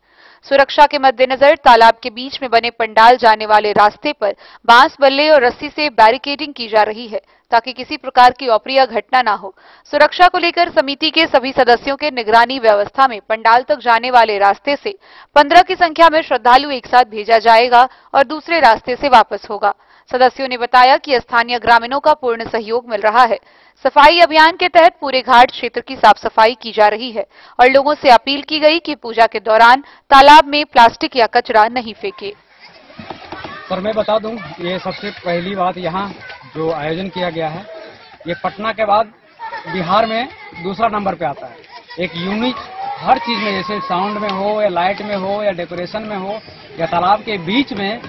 सुरक्षा के मद्देनजर तालाब के बीच में बने पंडाल जाने वाले रास्ते पर बांस बल्ले और रस्सी से बैरिकेडिंग की जा रही है ताकि किसी प्रकार की अप्रिय घटना न हो। सुरक्षा को लेकर समिति के सभी सदस्यों के निगरानी व्यवस्था में पंडाल तक जाने वाले रास्ते से 15 की संख्या में श्रद्धालु एक साथ भेजा जाएगा और दूसरे रास्ते से वापस होगा। सदस्यों ने बताया कि स्थानीय ग्रामीणों का पूर्ण सहयोग मिल रहा है। सफाई अभियान के तहत पूरे घाट क्षेत्र की साफ सफाई की जा रही है और लोगों से अपील की गई कि पूजा के दौरान तालाब में प्लास्टिक या कचरा नहीं फेंके। सर मैं बता दूं, ये सबसे पहली बात यहाँ जो आयोजन किया गया है, ये पटना के बाद बिहार में दूसरा नंबर पे आता है। एक यूनिक हर चीज में, जैसे साउंड में हो या लाइट में हो या डेकोरेशन में हो या तालाब के बीच में,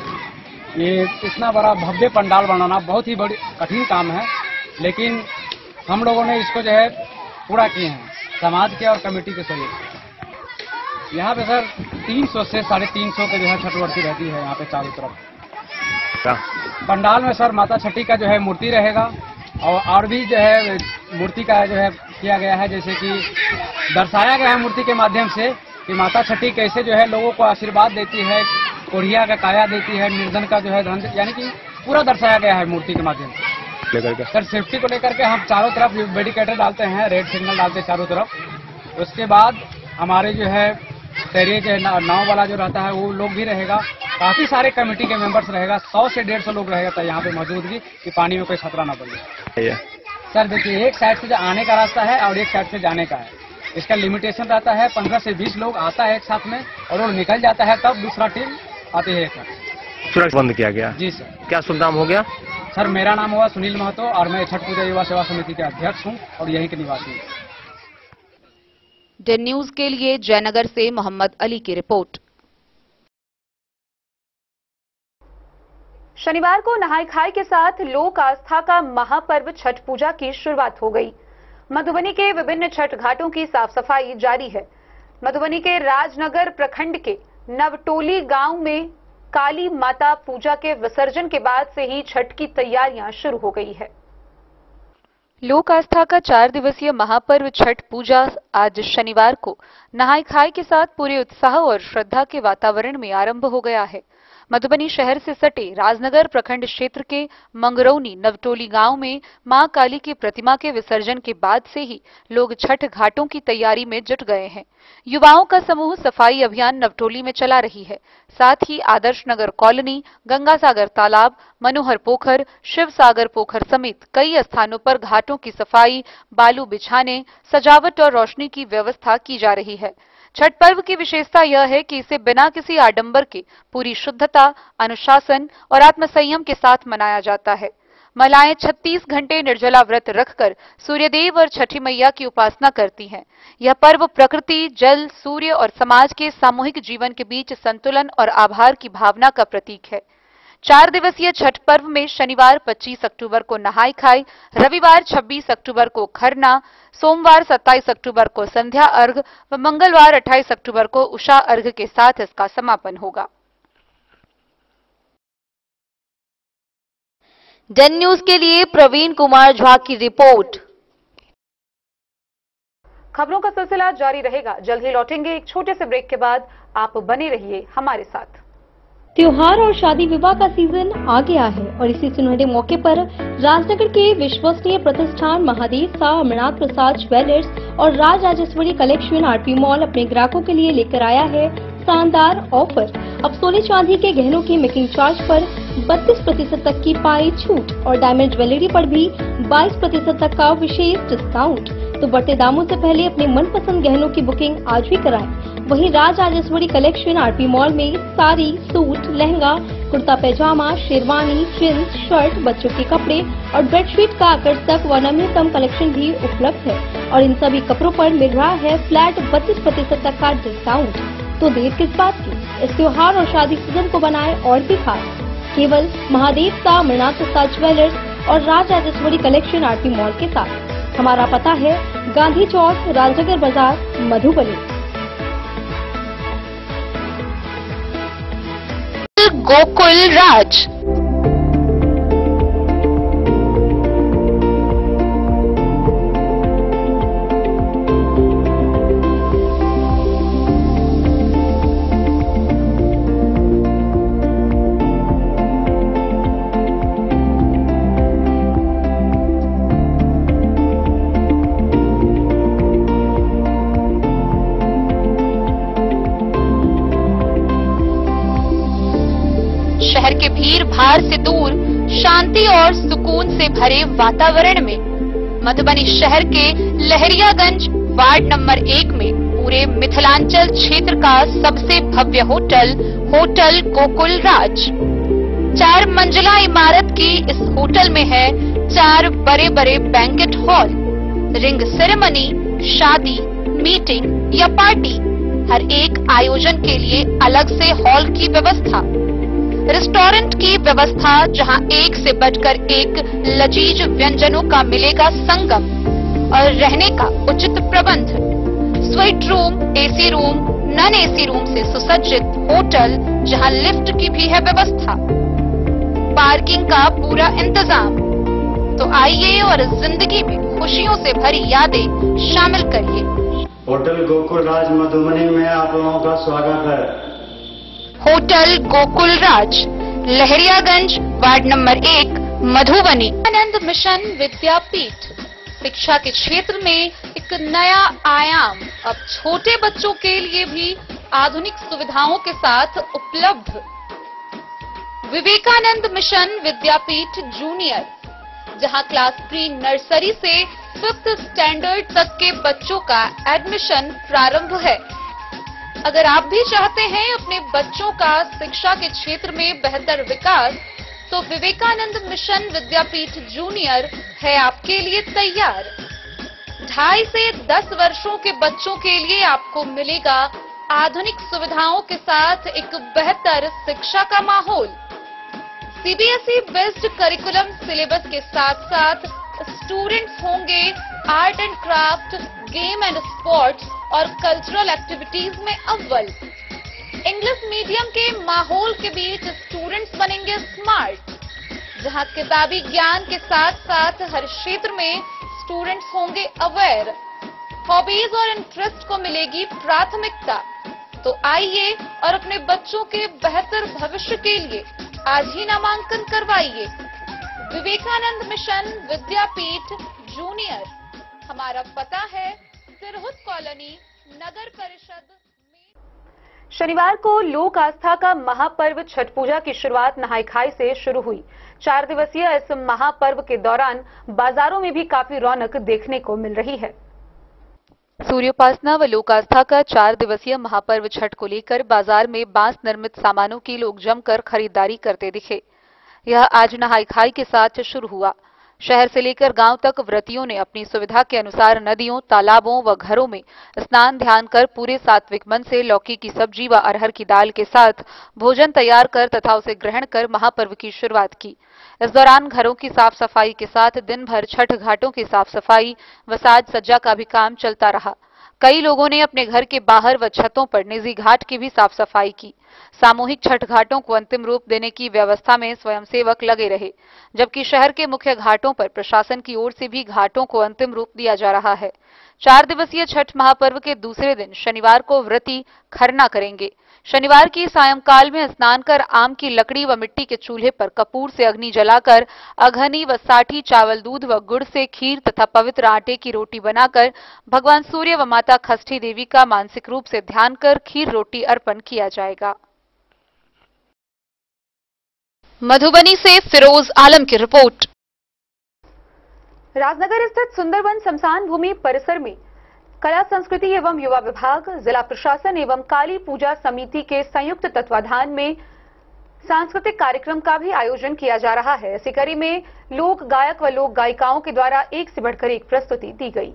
ये इतना बड़ा भव्य पंडाल बनाना बहुत ही बड़ी कठिन काम है, लेकिन हम लोगों ने इसको जो है पूरा किए हैं समाज के और कमेटी के सहयोग से। यहाँ पे सर 300 से 350 के जो है छठवर्ती रहती है यहाँ पे चारों तरफ। पंडाल में सर माता छठी का जो है मूर्ति रहेगा और भी जो है मूर्ति का जो है किया गया है, जैसे कि दर्शाया गया है मूर्ति के माध्यम से कि माता छठी कैसे जो है लोगों को आशीर्वाद देती है, कोढ़िया का काया देती है, निर्धन का जो है धन, यानी कि पूरा दर्शाया गया है मूर्ति के माध्यम से। सर सेफ्टी को लेकर के हम चारों तरफ बैरिकेड डालते हैं, रेड सिग्नल डालते हैं चारों तरफ। उसके बाद हमारे जो है तैरिए जो है नाव वाला जो रहता है वो लोग भी रहेगा, काफी सारे कमेटी के मेंबर्स रहेगा, 100 से 150 लोग रहेगा तो यहाँ पे मौजूदगी कि पानी में कोई खतरा ना पड़े। सर देखिए, एक साइड से जो आने का रास्ता है और एक साइड से जाने का है, इसका लिमिटेशन रहता है 15 से 20 लोग आता है एक साथ में और वो निकल जाता है, तब दूसरा टीम आती है एक साथ। सुरक्षा बंद किया गया जी सर। क्या शुभ नाम हो गया? सर मेरा नाम हुआ सुनील महतो और मैं छठ पूजा युवा सेवा समिति के अध्यक्ष हूँ और यहीं के निवासी हूँ। डेन न्यूज के लिए जयनगर से मोहम्मद अली की रिपोर्ट। शनिवार को नहाय खाय के साथ लोक आस्था का महापर्व छठ पूजा की शुरुआत हो गई। मधुबनी के विभिन्न छठ घाटों की साफ सफाई जारी है। मधुबनी के राजनगर प्रखंड के नवटोली गांव में काली माता पूजा के विसर्जन के बाद से ही छठ की तैयारियां शुरू हो गई है। लोक आस्था का 4 दिवसीय महापर्व छठ पूजा आज शनिवार को नहाय खाय के साथ पूरे उत्साह और श्रद्धा के वातावरण में आरंभ हो गया है। मधुबनी शहर से सटे राजनगर प्रखंड क्षेत्र के मंगरौनी नवटोली गांव में मां काली की प्रतिमा के विसर्जन के बाद से ही लोग छठ घाटों की तैयारी में जुट गए हैं। युवाओं का समूह सफाई अभियान नवटोली में चला रही है। साथ ही आदर्श नगर कॉलोनी, गंगा सागर तालाब, मनोहर पोखर, शिव सागर पोखर समेत कई स्थानों पर घाटों की सफाई, बालू बिछाने, सजावट और रोशनी की व्यवस्था की जा रही है। छठ पर्व की विशेषता यह है कि इसे बिना किसी आडंबर के पूरी शुद्धता, अनुशासन और आत्मसंयम के साथ मनाया जाता है। महिलाएं 36 घंटे निर्जला व्रत रखकर सूर्यदेव और छठी मैया की उपासना करती हैं। यह पर्व प्रकृति, जल, सूर्य और समाज के सामूहिक जीवन के बीच संतुलन और आभार की भावना का प्रतीक है। 4 दिवसीय छठ पर्व में शनिवार 25 अक्टूबर को नहाय खाय, रविवार 26 अक्टूबर को खरना, सोमवार 27 अक्टूबर को संध्या अर्घ व मंगलवार 28 अक्टूबर को उषा अर्घ के साथ इसका समापन होगा। डेन न्यूज के लिए प्रवीण कुमार झा की रिपोर्ट। खबरों का सिलसिला जारी रहेगा। जल्द ही लौटेंगे एक छोटे से ब्रेक के बाद। आप बने रहिए हमारे साथ। त्योहार और शादी विवाह का सीजन आ गया है और इसी सुनहरे मौके पर राजनगर के विश्वसनीय प्रतिष्ठान महादेव शाह अमरनाथ प्रसाद ज्वेलर्स और Raj Rajeshwari collection RP mall अपने ग्राहकों के लिए लेकर आया है शानदार ऑफर। अब सोने चांदी के गहनों की मेकिंग चार्ज पर 32% तक की पाई छूट और डायमंड ज्वेलरी पर भी 22% तक का विशेष डिस्काउंट। तो बढ़ते दामों से पहले अपने मनपसंद गहनों की बुकिंग आज भी कराएं। वहीं Raj Rajeshwari collection RP mall में साड़ी, सूट, लहंगा, कुर्ता पैजामा, शेरवानी, जींस, शर्ट, बच्चों के कपड़े और बेडशीट का आकर्षक व नवीनतम कलेक्शन भी उपलब्ध है और इन सभी कपड़ों पर मिल रहा है फ्लैट 32% तक का डिस्काउंट। तो देर किस बात की, इस त्योहार और शादी सीजन को बनाए और भी खास। केवल महादेव शाह अमरनाथ प्रसाद ज्वेलर्स और Raj Rajeshwari collection RP mall के साथ। हमारा पता है गांधी चौक, राजनगर बाजार, मधुबनी। गोकुल राज भीड़ भाड़ से दूर शांति और सुकून से भरे वातावरण में मधुबनी शहर के लहरियागंज वार्ड नंबर 1 में पूरे मिथिलांचल क्षेत्र का सबसे भव्य होटल होटल गोकुल राज 4 मंजिला इमारत की इस होटल में है 4 बड़े बड़े बैंकेट हॉल, रिंग सेरेमनी, शादी, मीटिंग या पार्टी, हर एक आयोजन के लिए अलग से हॉल की व्यवस्था, रेस्टोरेंट की व्यवस्था जहां एक से बढ़कर एक लजीज व्यंजनों का मिलेगा संगम और रहने का उचित प्रबंध, suite room, AC room, non AC room से सुसज्जित होटल जहां लिफ्ट की भी है व्यवस्था, पार्किंग का पूरा इंतजाम। तो आइए और जिंदगी में खुशियों से भरी यादें शामिल करिए। होटल गोकुल राज मधुबनी में आप लोगों का स्वागत है। होटल गोकुल राज, लहरियागंज, वार्ड नंबर 1, मधुबनी। आनंद मिशन विद्यापीठ शिक्षा के क्षेत्र में एक नया आयाम अब छोटे बच्चों के लिए भी आधुनिक सुविधाओं के साथ उपलब्ध। विवेकानंद मिशन विद्यापीठ जूनियर, जहां क्लास प्री नर्सरी से 5th स्टैंडर्ड तक के बच्चों का एडमिशन प्रारंभ है। अगर आप भी चाहते हैं अपने बच्चों का शिक्षा के क्षेत्र में बेहतर विकास, तो विवेकानंद मिशन विद्यापीठ जूनियर है आपके लिए तैयार। 2.5 से 10 वर्षों के बच्चों के लिए आपको मिलेगा आधुनिक सुविधाओं के साथ एक बेहतर शिक्षा का माहौल। सीबीएसई बेस्ड करिकुलम सिलेबस के साथ साथ स्टूडेंट्स होंगे art and craft, game and sports और कल्चरल एक्टिविटीज में अव्वल। इंग्लिश मीडियम के माहौल के बीच स्टूडेंट्स बनेंगे स्मार्ट, जहां किताबी ज्ञान के साथ साथ हर क्षेत्र में स्टूडेंट्स होंगे अवेयर। हॉबीज और इंटरेस्ट को मिलेगी प्राथमिकता। तो आइए और अपने बच्चों के बेहतर भविष्य के लिए आज ही नामांकन करवाइए। विवेकानंद मिशन विद्यापीठ जूनियर, हमारा पता है सिरहुत कॉलोनी, नगर परिषद। शनिवार को लोक आस्था का महापर्व छठ पूजा की शुरुआत नहाय खाई से शुरू हुई। 4 दिवसीय इस महापर्व के दौरान बाजारों में भी काफी रौनक देखने को मिल रही है। सूर्योपासना व लोक आस्था का 4 दिवसीय महापर्व छठ को लेकर बाजार में बांस निर्मित सामानों की लोग जमकर खरीदारी करते दिखे। यह आज नहाई खाई के साथ शुरू हुआ। शहर से लेकर गांव तक व्रतियों ने अपनी सुविधा के अनुसार नदियों, तालाबों व घरों में स्नान ध्यान कर पूरे सात्विक मन से लौकी की सब्जी व अरहर की दाल के साथ भोजन तैयार कर तथा उसे ग्रहण कर महापर्व की शुरुआत की। इस दौरान घरों की साफ सफाई के साथ दिन भर छठ घाटों की साफ सफाई व साज सज्जा का भी काम चलता रहा। कई लोगों ने अपने घर के बाहर व छतों पर निजी घाट की भी साफ सफाई की। सामूहिक छठ घाटों को अंतिम रूप देने की व्यवस्था में स्वयंसेवक लगे रहे, जबकि शहर के मुख्य घाटों पर प्रशासन की ओर से भी घाटों को अंतिम रूप दिया जा रहा है। 4 दिवसीय छठ महापर्व के दूसरे दिन शनिवार को व्रती खरना करेंगे। शनिवार की सायंकाल में स्नान कर आम की लकड़ी व मिट्टी के चूल्हे पर कपूर से अग्नि जलाकर अघनी व साठी चावल, दूध व गुड़ से खीर तथा पवित्र आटे की रोटी बनाकर भगवान सूर्य व माता खष्ठी देवी का मानसिक रूप से ध्यान कर खीर रोटी अर्पण किया जाएगा। मधुबनी से फिरोज आलम की रिपोर्ट। राजनगर स्थित सुंदरवन शमशान भूमि परिसर में कला संस्कृति एवं युवा विभाग, जिला प्रशासन एवं काली पूजा समिति के संयुक्त तत्वाधान में सांस्कृतिक कार्यक्रम का भी आयोजन किया जा रहा है। इसी कड़ी में लोक गायक व लोक गायिकाओं के द्वारा एक से बढ़कर एक प्रस्तुति दी गई।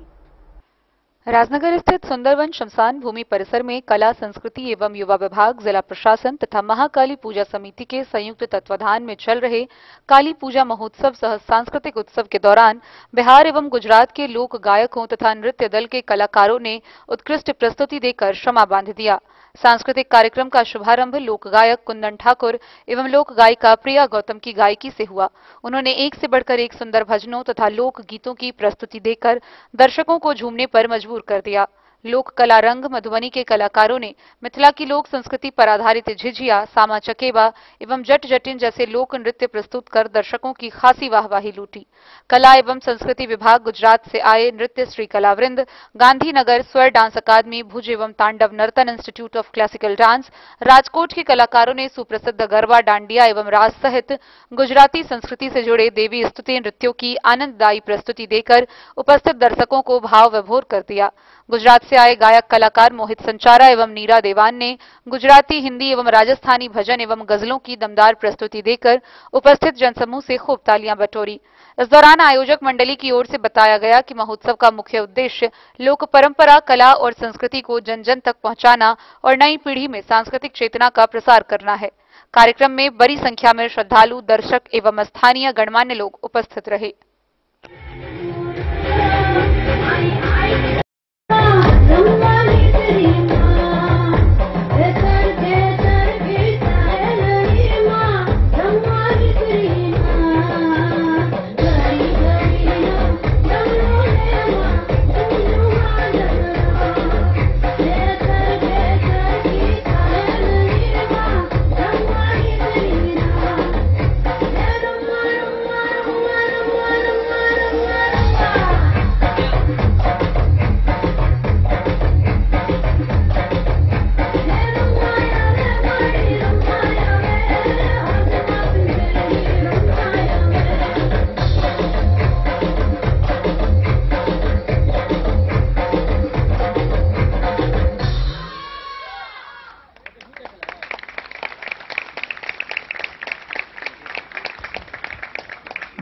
राजनगर स्थित सुंदरवन शमशान भूमि परिसर में कला संस्कृति एवं युवा विभाग, जिला प्रशासन तथा महाकाली पूजा समिति के संयुक्त तत्वाधान में चल रहे काली पूजा महोत्सव सह सांस्कृतिक उत्सव के दौरान बिहार एवं गुजरात के लोक गायकों तथा नृत्य दल के कलाकारों ने उत्कृष्ट प्रस्तुति देकर शमा बांध दिया। सांस्कृतिक कार्यक्रम का शुभारंभ लोक गायक कुंदन ठाकुर एवं लोक गायिका प्रिया गौतम की गायकी से हुआ। उन्होंने एक से बढ़कर एक सुंदर भजनों तथा लोक गीतों की प्रस्तुति देकर दर्शकों को झूमने पर मजबूर कर दिया। लोक कला रंग मधुबनी के कलाकारों ने मिथिला की लोक संस्कृति पर आधारित झिझिया, सामा चकेबा एवं जट जटिन जैसे लोक नृत्य प्रस्तुत कर दर्शकों की खासी वाहवाही लूटी। कला एवं संस्कृति विभाग गुजरात से आए नृत्य श्री कलावृंद, गांधीनगर स्वर डांस अकादमी, भुज एवं Tandav Nartan institute of classical dance, Rajkot के कलाकारों ने सुप्रसिद्ध गरबा, डांडिया एवं रास सहित गुजराती संस्कृति से जुड़े देवी स्तुति नृत्यों की आनंददायी प्रस्तुति देकर उपस्थित दर्शकों को भाव विभोर कर दिया। गुजरात से आए गायक कलाकार मोहित संचारा एवं नीरा देवान ने गुजराती, हिंदी एवं राजस्थानी भजन एवं गजलों की दमदार प्रस्तुति देकर उपस्थित जनसमूह से खूब तालियां बटोरी। इस दौरान आयोजक मंडली की ओर से बताया गया कि महोत्सव का मुख्य उद्देश्य लोक परंपरा, कला और संस्कृति को जन जन तक पहुंचाना और नई पीढ़ी में सांस्कृतिक चेतना का प्रसार करना है। कार्यक्रम में बड़ी संख्या में श्रद्धालु, दर्शक एवं स्थानीय गणमान्य लोग उपस्थित रहे।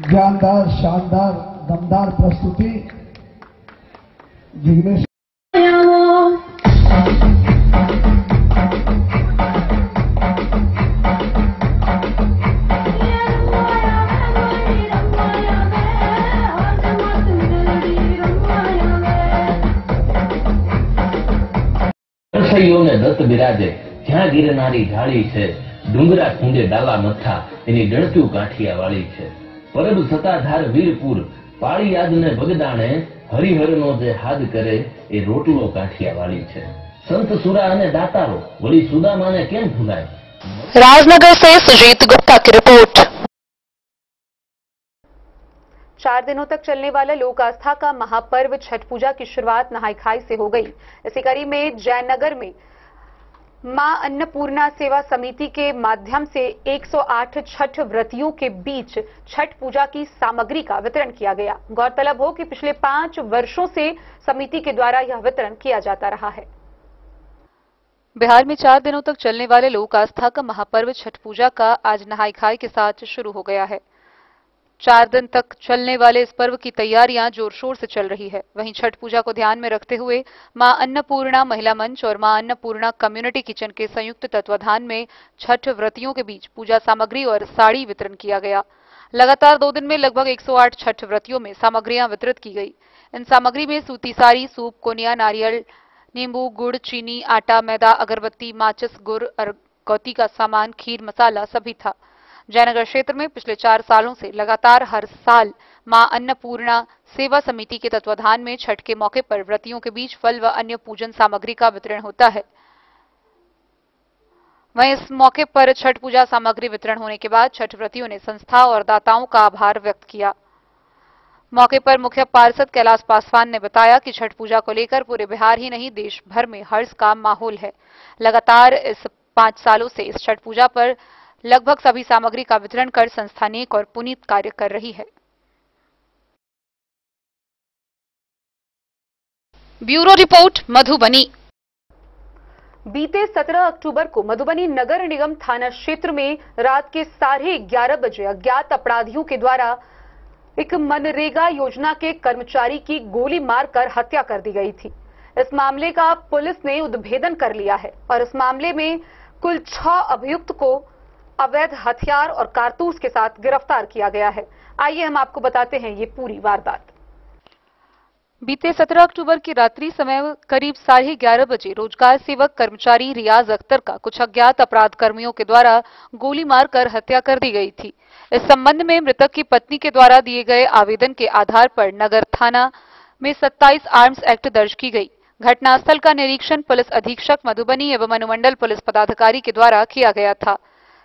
जानदार, शानदार, दमदार प्रस्तुति जिग्नेश ને દત્ત બિરાજે જ્યાં ગિરનારી ઢાળી છે, ડુંગરા ખૂંડે ડાલા મથા એની ડણક્યું કાઠિયા વાળી છે। પરબ સતાધાર વીરપુર પાળી યાદને બગદાણે હરિહરનો જે હાદ કરે એ રોટલો કાઠિયા વાળી છે। સંત સુરા અને દાતારો વળી સુદામાને કેમ ભૂલાય। राजनगर से सुजीत गुप्ता की रिपोर्ट। 4 दिनों तक चलने वाला लोक आस्था का महापर्व छठ पूजा की शुरुआत नहाई खाई से हो गई। इसी कड़ी में जयनगर में मां अन्नपूर्णा सेवा समिति के माध्यम से 108 छठ व्रतियों के बीच छठ पूजा की सामग्री का वितरण किया गया। गौरतलब हो कि पिछले 5 वर्षों से समिति के द्वारा यह वितरण किया जाता रहा है। बिहार में 4 दिनों तक चलने वाले लोक आस्था का महापर्व छठ पूजा का आज नहाई खाई के साथ शुरू हो गया है। 4 दिन तक चलने वाले इस पर्व की तैयारियां जोर शोर से चल रही है। वहीं छठ पूजा को ध्यान में रखते हुए मां अन्नपूर्णा महिला मंच और मां अन्नपूर्णा कम्युनिटी किचन के संयुक्त तत्वाधान में छठ व्रतियों के बीच पूजा सामग्री और साड़ी वितरण किया गया। लगातार 2 दिन में लगभग 108 छठ व्रतियों में सामग्रियां वितरित की गई। इन सामग्री में सूती साड़ी, सूप, कोनिया, नारियल, नींबू, गुड़, चीनी, आटा, मैदा, अगरबत्ती, माचिस, गुड़, अगरबत्ती का सामान, खीर, मसाला सभी था। जयनगर क्षेत्र में पिछले 4 सालों से लगातार हर साल मां अन्नपूर्णा सेवा समिति के तत्वाधान में छठ के मौके पर व्रतियों के बीच फल व अन्य पूजन सामग्री का वितरण होता है। वहीं इस मौके पर छठ पूजा सामग्री वितरण होने के बाद छठ व्रतियों ने संस्था और दाताओं का आभार व्यक्त किया। मौके पर मुख्य पार्षद कैलाश पासवान ने बताया कि छठ पूजा को लेकर पूरे बिहार ही नहीं देश भर में हर्ष का माहौल है। लगातार इस 5 सालों से इस छठ पूजा पर लगभग सभी सामग्री का वितरण कर संस्था नेक और पुनीत कार्य कर रही है। Bureau report, Madhubani. बीते 17 अक्टूबर को मधुबनी नगर निगम थाना क्षेत्र में रात के 11:30 बजे अज्ञात अपराधियों के द्वारा एक मनरेगा योजना के कर्मचारी की गोली मारकर हत्या कर दी गई थी। इस मामले का पुलिस ने उद्भेदन कर लिया है और इस मामले में कुल 6 अभियुक्त को अवैध हथियार और कारतूस के साथ गिरफ्तार किया गया है। आइए हम आपको बताते हैं ये पूरी वारदात। बीते 17 अक्टूबर की रात्रि समय करीब 11:30 बजे रोजगार सेवक कर्मचारी रियाज अख्तर का कुछ अज्ञात अपराध कर्मियों के द्वारा गोली मारकर हत्या कर दी गई थी। इस संबंध में मृतक की पत्नी के द्वारा दिए गए आवेदन के आधार पर नगर थाना में 27 आर्म्स एक्ट दर्ज की गई। घटनास्थल का निरीक्षण पुलिस अधीक्षक मधुबनी एवं अनुमंडल पुलिस पदाधिकारी के द्वारा किया गया था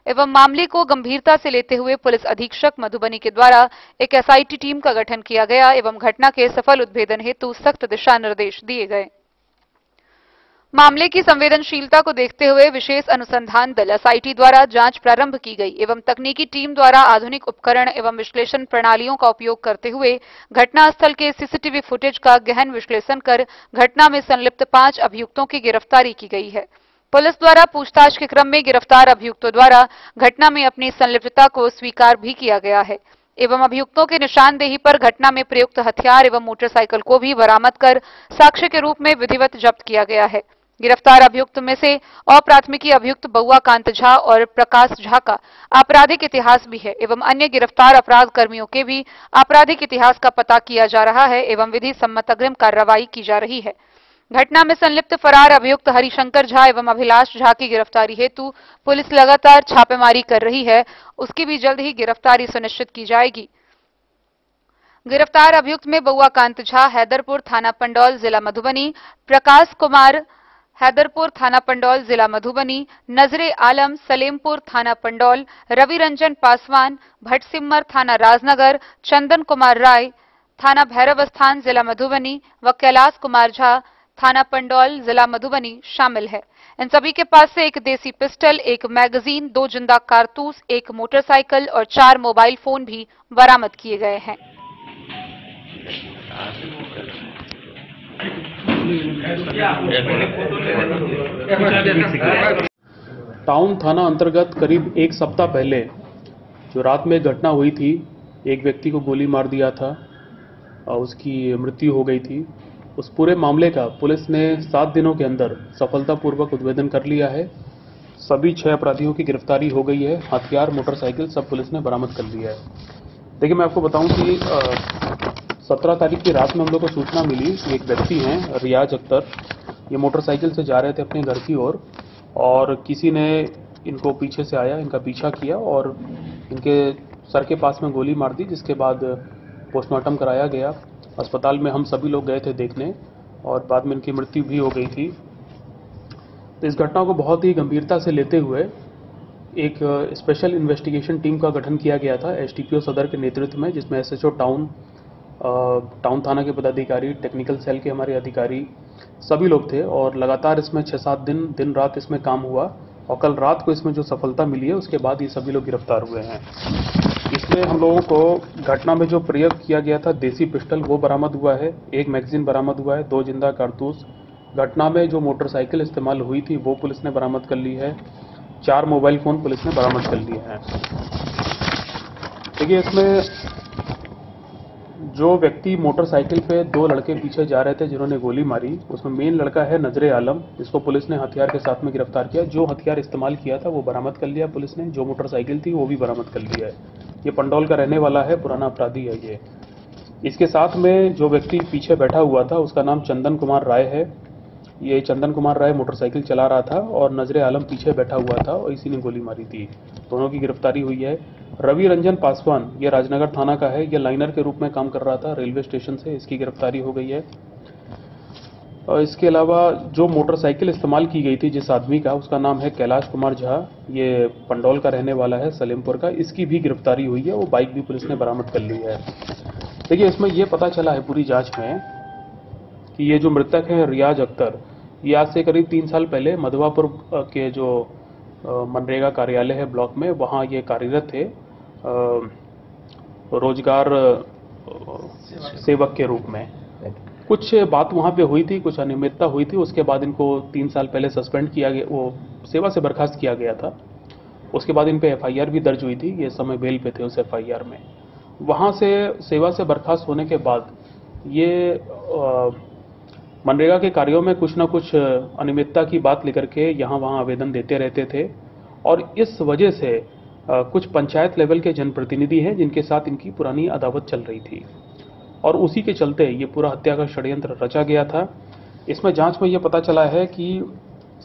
एवं मामले को गंभीरता से लेते हुए पुलिस अधीक्षक मधुबनी के द्वारा एक एसआईटी टीम का गठन किया गया एवं घटना के सफल उद्भेदन हेतु सख्त दिशा निर्देश दिए गए। मामले की संवेदनशीलता को देखते हुए विशेष अनुसंधान दल एसआईटी द्वारा जांच प्रारंभ की गई एवं तकनीकी टीम द्वारा आधुनिक उपकरण एवं विश्लेषण प्रणालियों का उपयोग करते हुए घटनास्थल के सीसीटीवी फुटेज का गहन विश्लेषण कर घटना में संलिप्त 5 अभियुक्तों की गिरफ्तारी की गई है। पुलिस द्वारा पूछताछ के क्रम में गिरफ्तार अभियुक्तों द्वारा घटना में अपनी संलिप्तता को स्वीकार भी किया गया है एवं अभियुक्तों के निशानदेही पर घटना में प्रयुक्त हथियार एवं मोटरसाइकिल को भी बरामद कर साक्ष्य के रूप में विधिवत जब्त किया गया है। गिरफ्तार अभियुक्त में से अप्राथमिकी अभियुक्त बउआ कांत झा और प्रकाश झा का आपराधिक इतिहास भी है एवं अन्य गिरफ्तार अपराध कर्मियों के भी आपराधिक इतिहास का पता किया जा रहा है एवं विधि सम्मत अग्रिम कार्रवाई की जा रही है। घटना में संलिप्त फरार अभियुक्त हरिशंकर झा एवं अभिलाष झा की गिरफ्तारी हेतु पुलिस लगातार छापेमारी कर रही है, उसकी भी जल्द ही गिरफ्तारी सुनिश्चित की जाएगी। गिरफ्तार अभियुक्त में बउआ कांत झा हैदरपुर थाना पंडौल जिला मधुबनी, प्रकाश कुमार हैदरपुर थाना पंडौल जिला मधुबनी, नजरे आलम सलेमपुर थाना पंडौल, रवि रंजन पासवान भटसिम्मर थाना राजनगर, चंदन कुमार राय थाना भैरवस्थान जिला मधुबनी व कैलाश कुमार झा थाना पंडौल जिला मधुबनी शामिल है। इन सभी के पास से एक देसी पिस्टल, एक मैगजीन, 2 जिंदा कारतूस, एक मोटरसाइकिल और 4 मोबाइल फोन भी बरामद किए गए हैं। टाउन थाना अंतर्गत करीब 1 सप्ताह पहले जो रात में घटना हुई थी, एक व्यक्ति को गोली मार दिया था और उसकी मृत्यु हो गई थी। उस पूरे मामले का पुलिस ने 7 दिनों के अंदर सफलतापूर्वक उद्भेदन कर लिया है। सभी 6 अपराधियों की गिरफ्तारी हो गई है। हथियार, मोटरसाइकिल सब पुलिस ने बरामद कर लिया है। देखिए, मैं आपको बताऊं कि 17 तारीख की रात में हम लोग को सूचना मिली, एक व्यक्ति हैं रियाज अख्तर, ये मोटरसाइकिल से जा रहे थे अपने घर की ओर और किसी ने इनको पीछे से आया, इनका पीछा किया और इनके सर के पास में गोली मार दी, जिसके बाद पोस्टमार्टम कराया गया। अस्पताल में हम सभी लोग गए थे देखने और बाद में इनकी मृत्यु भी हो गई थी। तो इस घटना को बहुत ही गंभीरता से लेते हुए एक स्पेशल इन्वेस्टिगेशन टीम का गठन किया गया था एसटीपीओ सदर के नेतृत्व में, जिसमें एसएचओ टाउन थाना के पदाधिकारी, टेक्निकल सेल के हमारे अधिकारी सभी लोग थे और लगातार इसमें 6-7 दिन रात इसमें काम हुआ और कल रात को इसमें जो सफलता मिली है उसके बाद ये सभी लोग गिरफ्तार हुए हैं। इसमें हम लोगों को घटना में जो प्रयोग किया गया था देसी पिस्टल वो बरामद हुआ है, एक मैगजीन बरामद हुआ है, 2 जिंदा कारतूस। घटना में जो मोटरसाइकिल इस्तेमाल हुई थी वो पुलिस ने बरामद कर ली है। 4 मोबाइल फोन पुलिस ने बरामद कर लिए हैं। देखिए, इसमें जो व्यक्ति मोटरसाइकिल पे 2 लड़के पीछे जा रहे थे जिन्होंने गोली मारी, उसमें मेन लड़का है नजरे आलम, जिसको पुलिस ने हथियार के साथ में गिरफ्तार किया। जो हथियार इस्तेमाल किया था वो बरामद कर लिया पुलिस ने, जो मोटरसाइकिल थी वो भी बरामद कर लिया है। ये पंडौल का रहने वाला है, पुराना अपराधी है ये। इसके साथ में जो व्यक्ति पीछे बैठा हुआ था उसका नाम चंदन कुमार राय है। ये चंदन कुमार राय मोटरसाइकिल चला रहा था और नजरे आलम पीछे बैठा हुआ था और इसी ने गोली मारी थी। दोनों की गिरफ्तारी हुई है। रवि रंजन पासवान ये राजनगर थाना का है, ये लाइनर के रूप में काम कर रहा था रेलवे स्टेशन से, इसकी गिरफ्तारी हो गई है। और इसके अलावा जो मोटरसाइकिल इस्तेमाल की गई थी जिस आदमी का, उसका नाम है कैलाश कुमार झा, ये पंडौल का रहने वाला है, सलेमपुर का, इसकी भी गिरफ्तारी हुई है। वो बाइक भी पुलिस ने बरामद कर ली है। देखिए, इसमें यह पता चला है पूरी जांच में कि ये जो मृतक है रियाज अख्तर, ये आज से करीब 3 साल पहले मधवापुर के जो मनरेगा कार्यालय है ब्लॉक में, वहाँ ये कार्यरत थे रोजगार सेवक के रूप में। कुछ बात वहाँ पे हुई थी, कुछ अनियमितता हुई थी, उसके बाद इनको 3 साल पहले सस्पेंड किया गया, वो सेवा से बर्खास्त किया गया था। उसके बाद इन पे एफआईआर भी दर्ज हुई थी, ये समय बेल पे थे उस एफआईआर में। वहाँ से सेवा से बर्खास्त होने के बाद ये मनरेगा के कार्यों में कुछ ना कुछ अनियमितता की बात लेकर के यहाँ वहाँ आवेदन देते रहते थे और इस वजह से कुछ पंचायत लेवल के जनप्रतिनिधि हैं जिनके साथ इनकी पुरानी अदावत चल रही थी और उसी के चलते ये पूरा हत्या का षड्यंत्र रचा गया था। इसमें जांच में ये पता चला है कि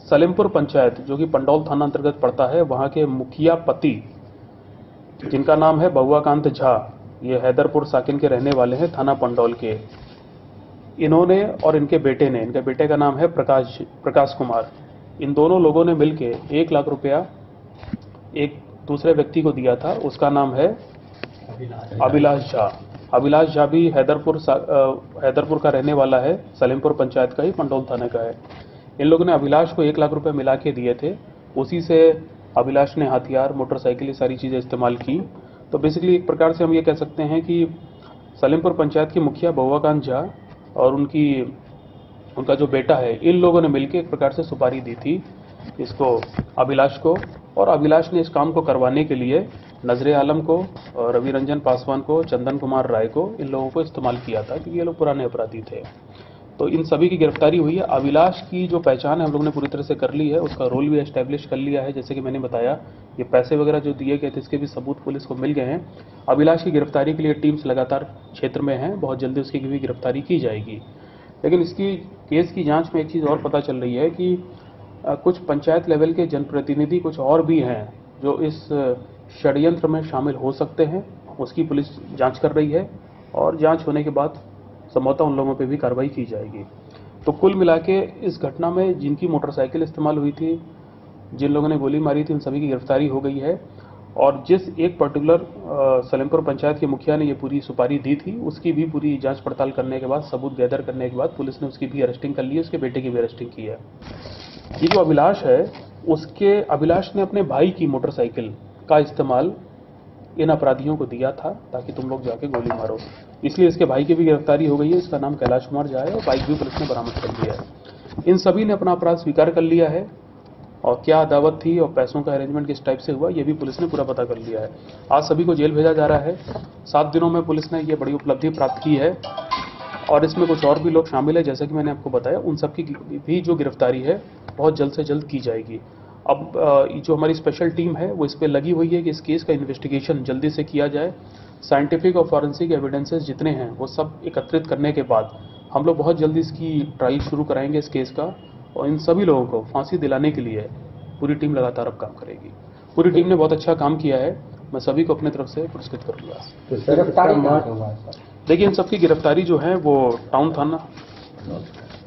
सलेमपुर पंचायत जो कि पंडौल थाना अंतर्गत पड़ता है, वहाँ के मुखिया पति जिनका नाम है बउआ कांत झा, ये हैदरपुर साकिन के रहने वाले हैं, थाना पंडौल के। इन्होंने और इनके बेटे ने, इनके बेटे का नाम है प्रकाश कुमार, इन दोनों लोगों ने मिलके 1 लाख रुपया एक दूसरे व्यक्ति को दिया था। उसका नाम है अभिलाष झा। अभिलाष झा भी हैदरपुर का रहने वाला है, सलेमपुर पंचायत का ही, पंडौल थाने का है। इन लोगों ने अभिलाष को 1 लाख रुपए मिला के दिए थे। उसी से अभिलाष ने हथियार, मोटरसाइकिल, ये सारी चीज़ें इस्तेमाल की। तो बेसिकली एक प्रकार से हम ये कह सकते हैं कि सलेमपुर पंचायत की मुखिया बहुआकांत झा और उनका जो बेटा है, इन लोगों ने मिलकर एक प्रकार से सुपारी दी थी इसको, अभिलाष को। और अभिलाष ने इस काम को करवाने के लिए नजरे आलम को, रवि रंजन पासवान को, चंदन कुमार राय को, इन लोगों को इस्तेमाल किया था, क्योंकि ये लोग पुराने अपराधी थे। तो इन सभी की गिरफ्तारी हुई है। अभिलाष की जो पहचान है हम लोगों ने पूरी तरह से कर ली है, उसका रोल भी एस्टैब्लिश कर लिया है। जैसे कि मैंने बताया, ये पैसे वगैरह जो दिए गए थे, इसके भी सबूत पुलिस को मिल गए हैं। अभिलाष की गिरफ्तारी के लिए टीम्स लगातार क्षेत्र में हैं, बहुत जल्दी उसकी भी गिरफ्तारी की जाएगी। लेकिन इसकी केस की जाँच में एक चीज़ और पता चल रही है कि कुछ पंचायत लेवल के जनप्रतिनिधि कुछ और भी हैं जो इस षड्यंत्र में शामिल हो सकते हैं। उसकी पुलिस जांच कर रही है और जांच होने के बाद संभवतः उन लोगों पे भी कार्रवाई की जाएगी। तो कुल मिला के इस घटना में जिनकी मोटरसाइकिल इस्तेमाल हुई थी, जिन लोगों ने गोली मारी थी, उन सभी की गिरफ्तारी हो गई है। और जिस एक पर्टिकुलर सलेमपुर पंचायत के मुखिया ने ये पूरी सुपारी दी थी, उसकी भी पूरी जांच पड़ताल करने के बाद, सबूत गैदर करने के बाद पुलिस ने उसकी भी अरेस्टिंग कर ली है, उसके बेटे की भी अरेस्टिंग की है। ये जो अभिलाष है, अभिलाष ने अपने भाई की मोटरसाइकिल का इस्तेमाल इन अपराधियों को दिया था ताकि तुम लोग जाके गोली मारो, इसलिए इसके भाई की भी गिरफ्तारी हो गई है। इसका नाम कैलाश कुमार झा है और बाइक भी पुलिस ने बरामद कर लिया है। इन सभी ने अपना अपराध स्वीकार कर लिया है और क्या अदावत थी और पैसों का अरेंजमेंट किस टाइप से हुआ, ये भी पुलिस ने पूरा पता कर लिया है। आज सभी को जेल भेजा जा रहा है। 7 दिनों में पुलिस ने ये बड़ी उपलब्धि प्राप्त की है और इसमें कुछ और भी लोग शामिल है, जैसा कि मैंने आपको बताया। उन सब की भी जो गिरफ्तारी है बहुत जल्द से जल्द की जाएगी। अब जो हमारी स्पेशल टीम है वो इस पर लगी हुई है कि इस केस का इन्वेस्टिगेशन जल्दी से किया जाए। साइंटिफिक और फॉरेंसिक एविडेंसेस जितने हैं वो सब एकत्रित करने के बाद हम लोग बहुत जल्दी इसकी ट्रायल शुरू कराएंगे इस केस का, और इन सभी लोगों को फांसी दिलाने के लिए पूरी टीम लगातार अब काम करेगी। पूरी टीम ने बहुत अच्छा काम किया है, मैं सभी को अपनी तरफ से पुरस्कृत करूँगा। देखिए, इन सबकी गिरफ्तारी जो है वो टाउन थाना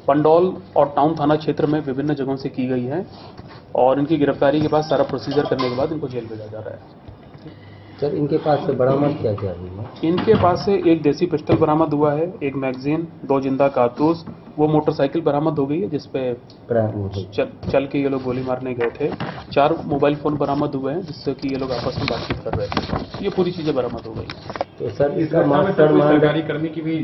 पंडौल और टाउन थाना क्षेत्र में विभिन्न जगहों से की गई है और इनकी गिरफ्तारी के बाद सारा प्रोसीजर करने के बाद इनको जेल भेजा जा रहा है। सर, इनके पास से बरामद क्या क्या हुआ? इनके पास से एक देसी पिस्टल बरामद हुआ है, एक मैगजीन, 2 जिंदा कारतूस, वो मोटरसाइकिल बरामद हो गई है जिसपे चल के ये लोग गोली मारने गए थे। 4 मोबाइल फोन बरामद हुए हैं जिससे कि ये लोग आपस में बातचीत कर रहे थे। ये पूरी चीजें बरामद हो गई। तो सर, इसका सरकारी कर्मी की भी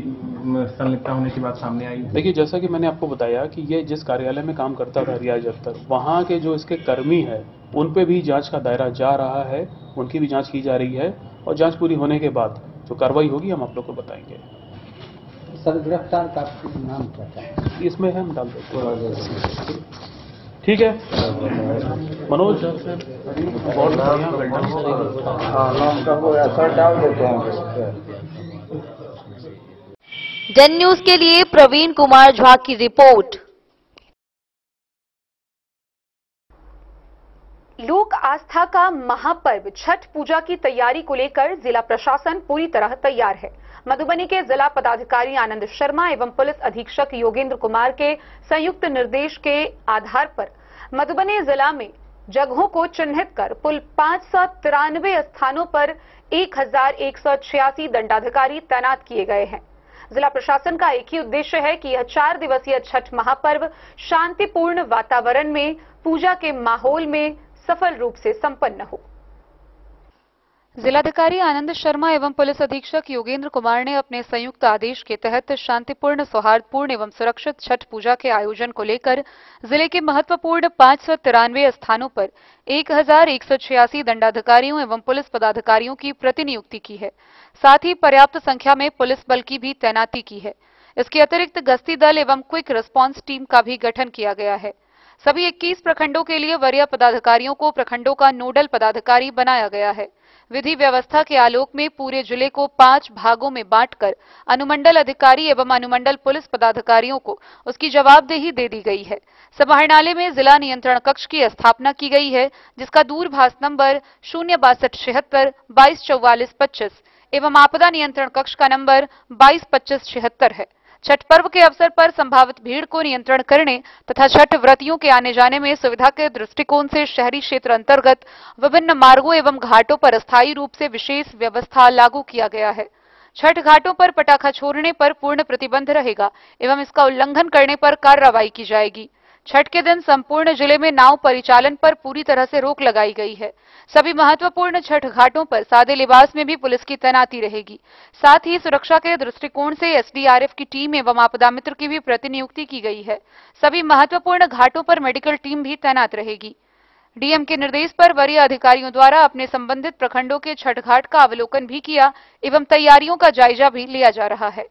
संलिप्तता होने की बात सामने आई। देखिए, जैसा कि मैंने आपको बताया कि ये जिस कार्यालय में काम करता था रियाज अख्तर, वहाँ के जो इसके कर्मी हैं उन पे भी जांच का दायरा जा रहा है, उनकी भी जांच की जा रही है और जांच पूरी होने के बाद जो कार्रवाई होगी हम आप लोग को बताएंगे। सर, गिरफ्तार का नाम क्या है? इसमें है, हम डाल देते। ठीक है मनोज, बहुत बढ़िया, जन न्यूज के लिए प्रवीण कुमार झा की रिपोर्ट। लोक आस्था का महापर्व छठ पूजा की तैयारी को लेकर जिला प्रशासन पूरी तरह तैयार है। मधुबनी के जिला पदाधिकारी आनंद शर्मा एवं पुलिस अधीक्षक योगेंद्र कुमार के संयुक्त निर्देश के आधार पर मधुबनी जिला में जगहों को चिन्हित कर कुल 593 स्थानों पर 1186 दंडाधिकारी तैनात किए गए हैं। जिला प्रशासन का एक ही उद्देश्य है कि यह 4 दिवसीय छठ महापर्व शांतिपूर्ण वातावरण में पूजा के माहौल में सफल रूप से संपन्न हो। जिलाधिकारी आनंद शर्मा एवं पुलिस अधीक्षक योगेंद्र कुमार ने अपने संयुक्त आदेश के तहत शांतिपूर्ण, सौहार्दपूर्ण एवं सुरक्षित छठ पूजा के आयोजन को लेकर जिले के महत्वपूर्ण 593 स्थानों पर 1186 दंडाधिकारियों एवं पुलिस पदाधिकारियों की प्रतिनियुक्ति की है। साथ ही पर्याप्त संख्या में पुलिस बल की भी तैनाती की है। इसके अतिरिक्त गश्ती दल एवं क्विक रिस्पांस टीम का भी गठन किया गया है। सभी 21 प्रखंडों के लिए वरीय पदाधिकारियों को प्रखंडों का नोडल पदाधिकारी बनाया गया है। विधि व्यवस्था के आलोक में पूरे जिले को 5 भागों में बांटकर अनुमंडल अधिकारी एवं अनुमंडल पुलिस पदाधिकारियों को उसकी जवाबदेही दे दी गई है। समाहरणालय में जिला नियंत्रण कक्ष की स्थापना की गई है, जिसका दूरभाष नंबर 06276 224425 एवं आपदा नियंत्रण कक्ष का नंबर 222576 है। छठ पर्व के अवसर पर संभावित भीड़ को नियंत्रण करने तथा छठ व्रतियों के आने जाने में सुविधा के दृष्टिकोण से शहरी क्षेत्र अंतर्गत विभिन्न मार्गों एवं घाटों पर अस्थायी रूप से विशेष व्यवस्था लागू किया गया है। छठ घाटों पर पटाखा छोड़ने पर पूर्ण प्रतिबंध रहेगा एवं इसका उल्लंघन करने पर कार्रवाई की जाएगी। छठ के दिन संपूर्ण जिले में नाव परिचालन पर पूरी तरह से रोक लगाई गई है। सभी महत्वपूर्ण छठ घाटों पर सादे लिबास में भी पुलिस की तैनाती रहेगी। साथ ही सुरक्षा के दृष्टिकोण से एसडीआरएफ की टीम एवं आपदा मित्र की भी प्रतिनियुक्ति की गई है। सभी महत्वपूर्ण घाटों पर मेडिकल टीम भी तैनात रहेगी। डीएम के निर्देश पर वरीय अधिकारियों द्वारा अपने संबंधित प्रखंडों के छठ घाट का अवलोकन भी किया एवं तैयारियों का जायजा भी लिया जा रहा है।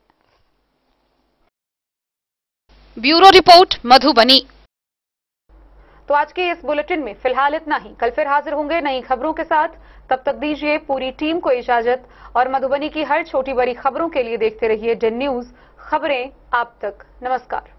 Bureau report Madhubani. तो आज के इस बुलेटिन में फिलहाल इतना ही। कल फिर हाजिर होंगे नई खबरों के साथ। तब तक दीजिए पूरी टीम को इजाजत और मधुबनी की हर छोटी बड़ी खबरों के लिए देखते रहिए DEN न्यूज, खबरें आप तक। नमस्कार।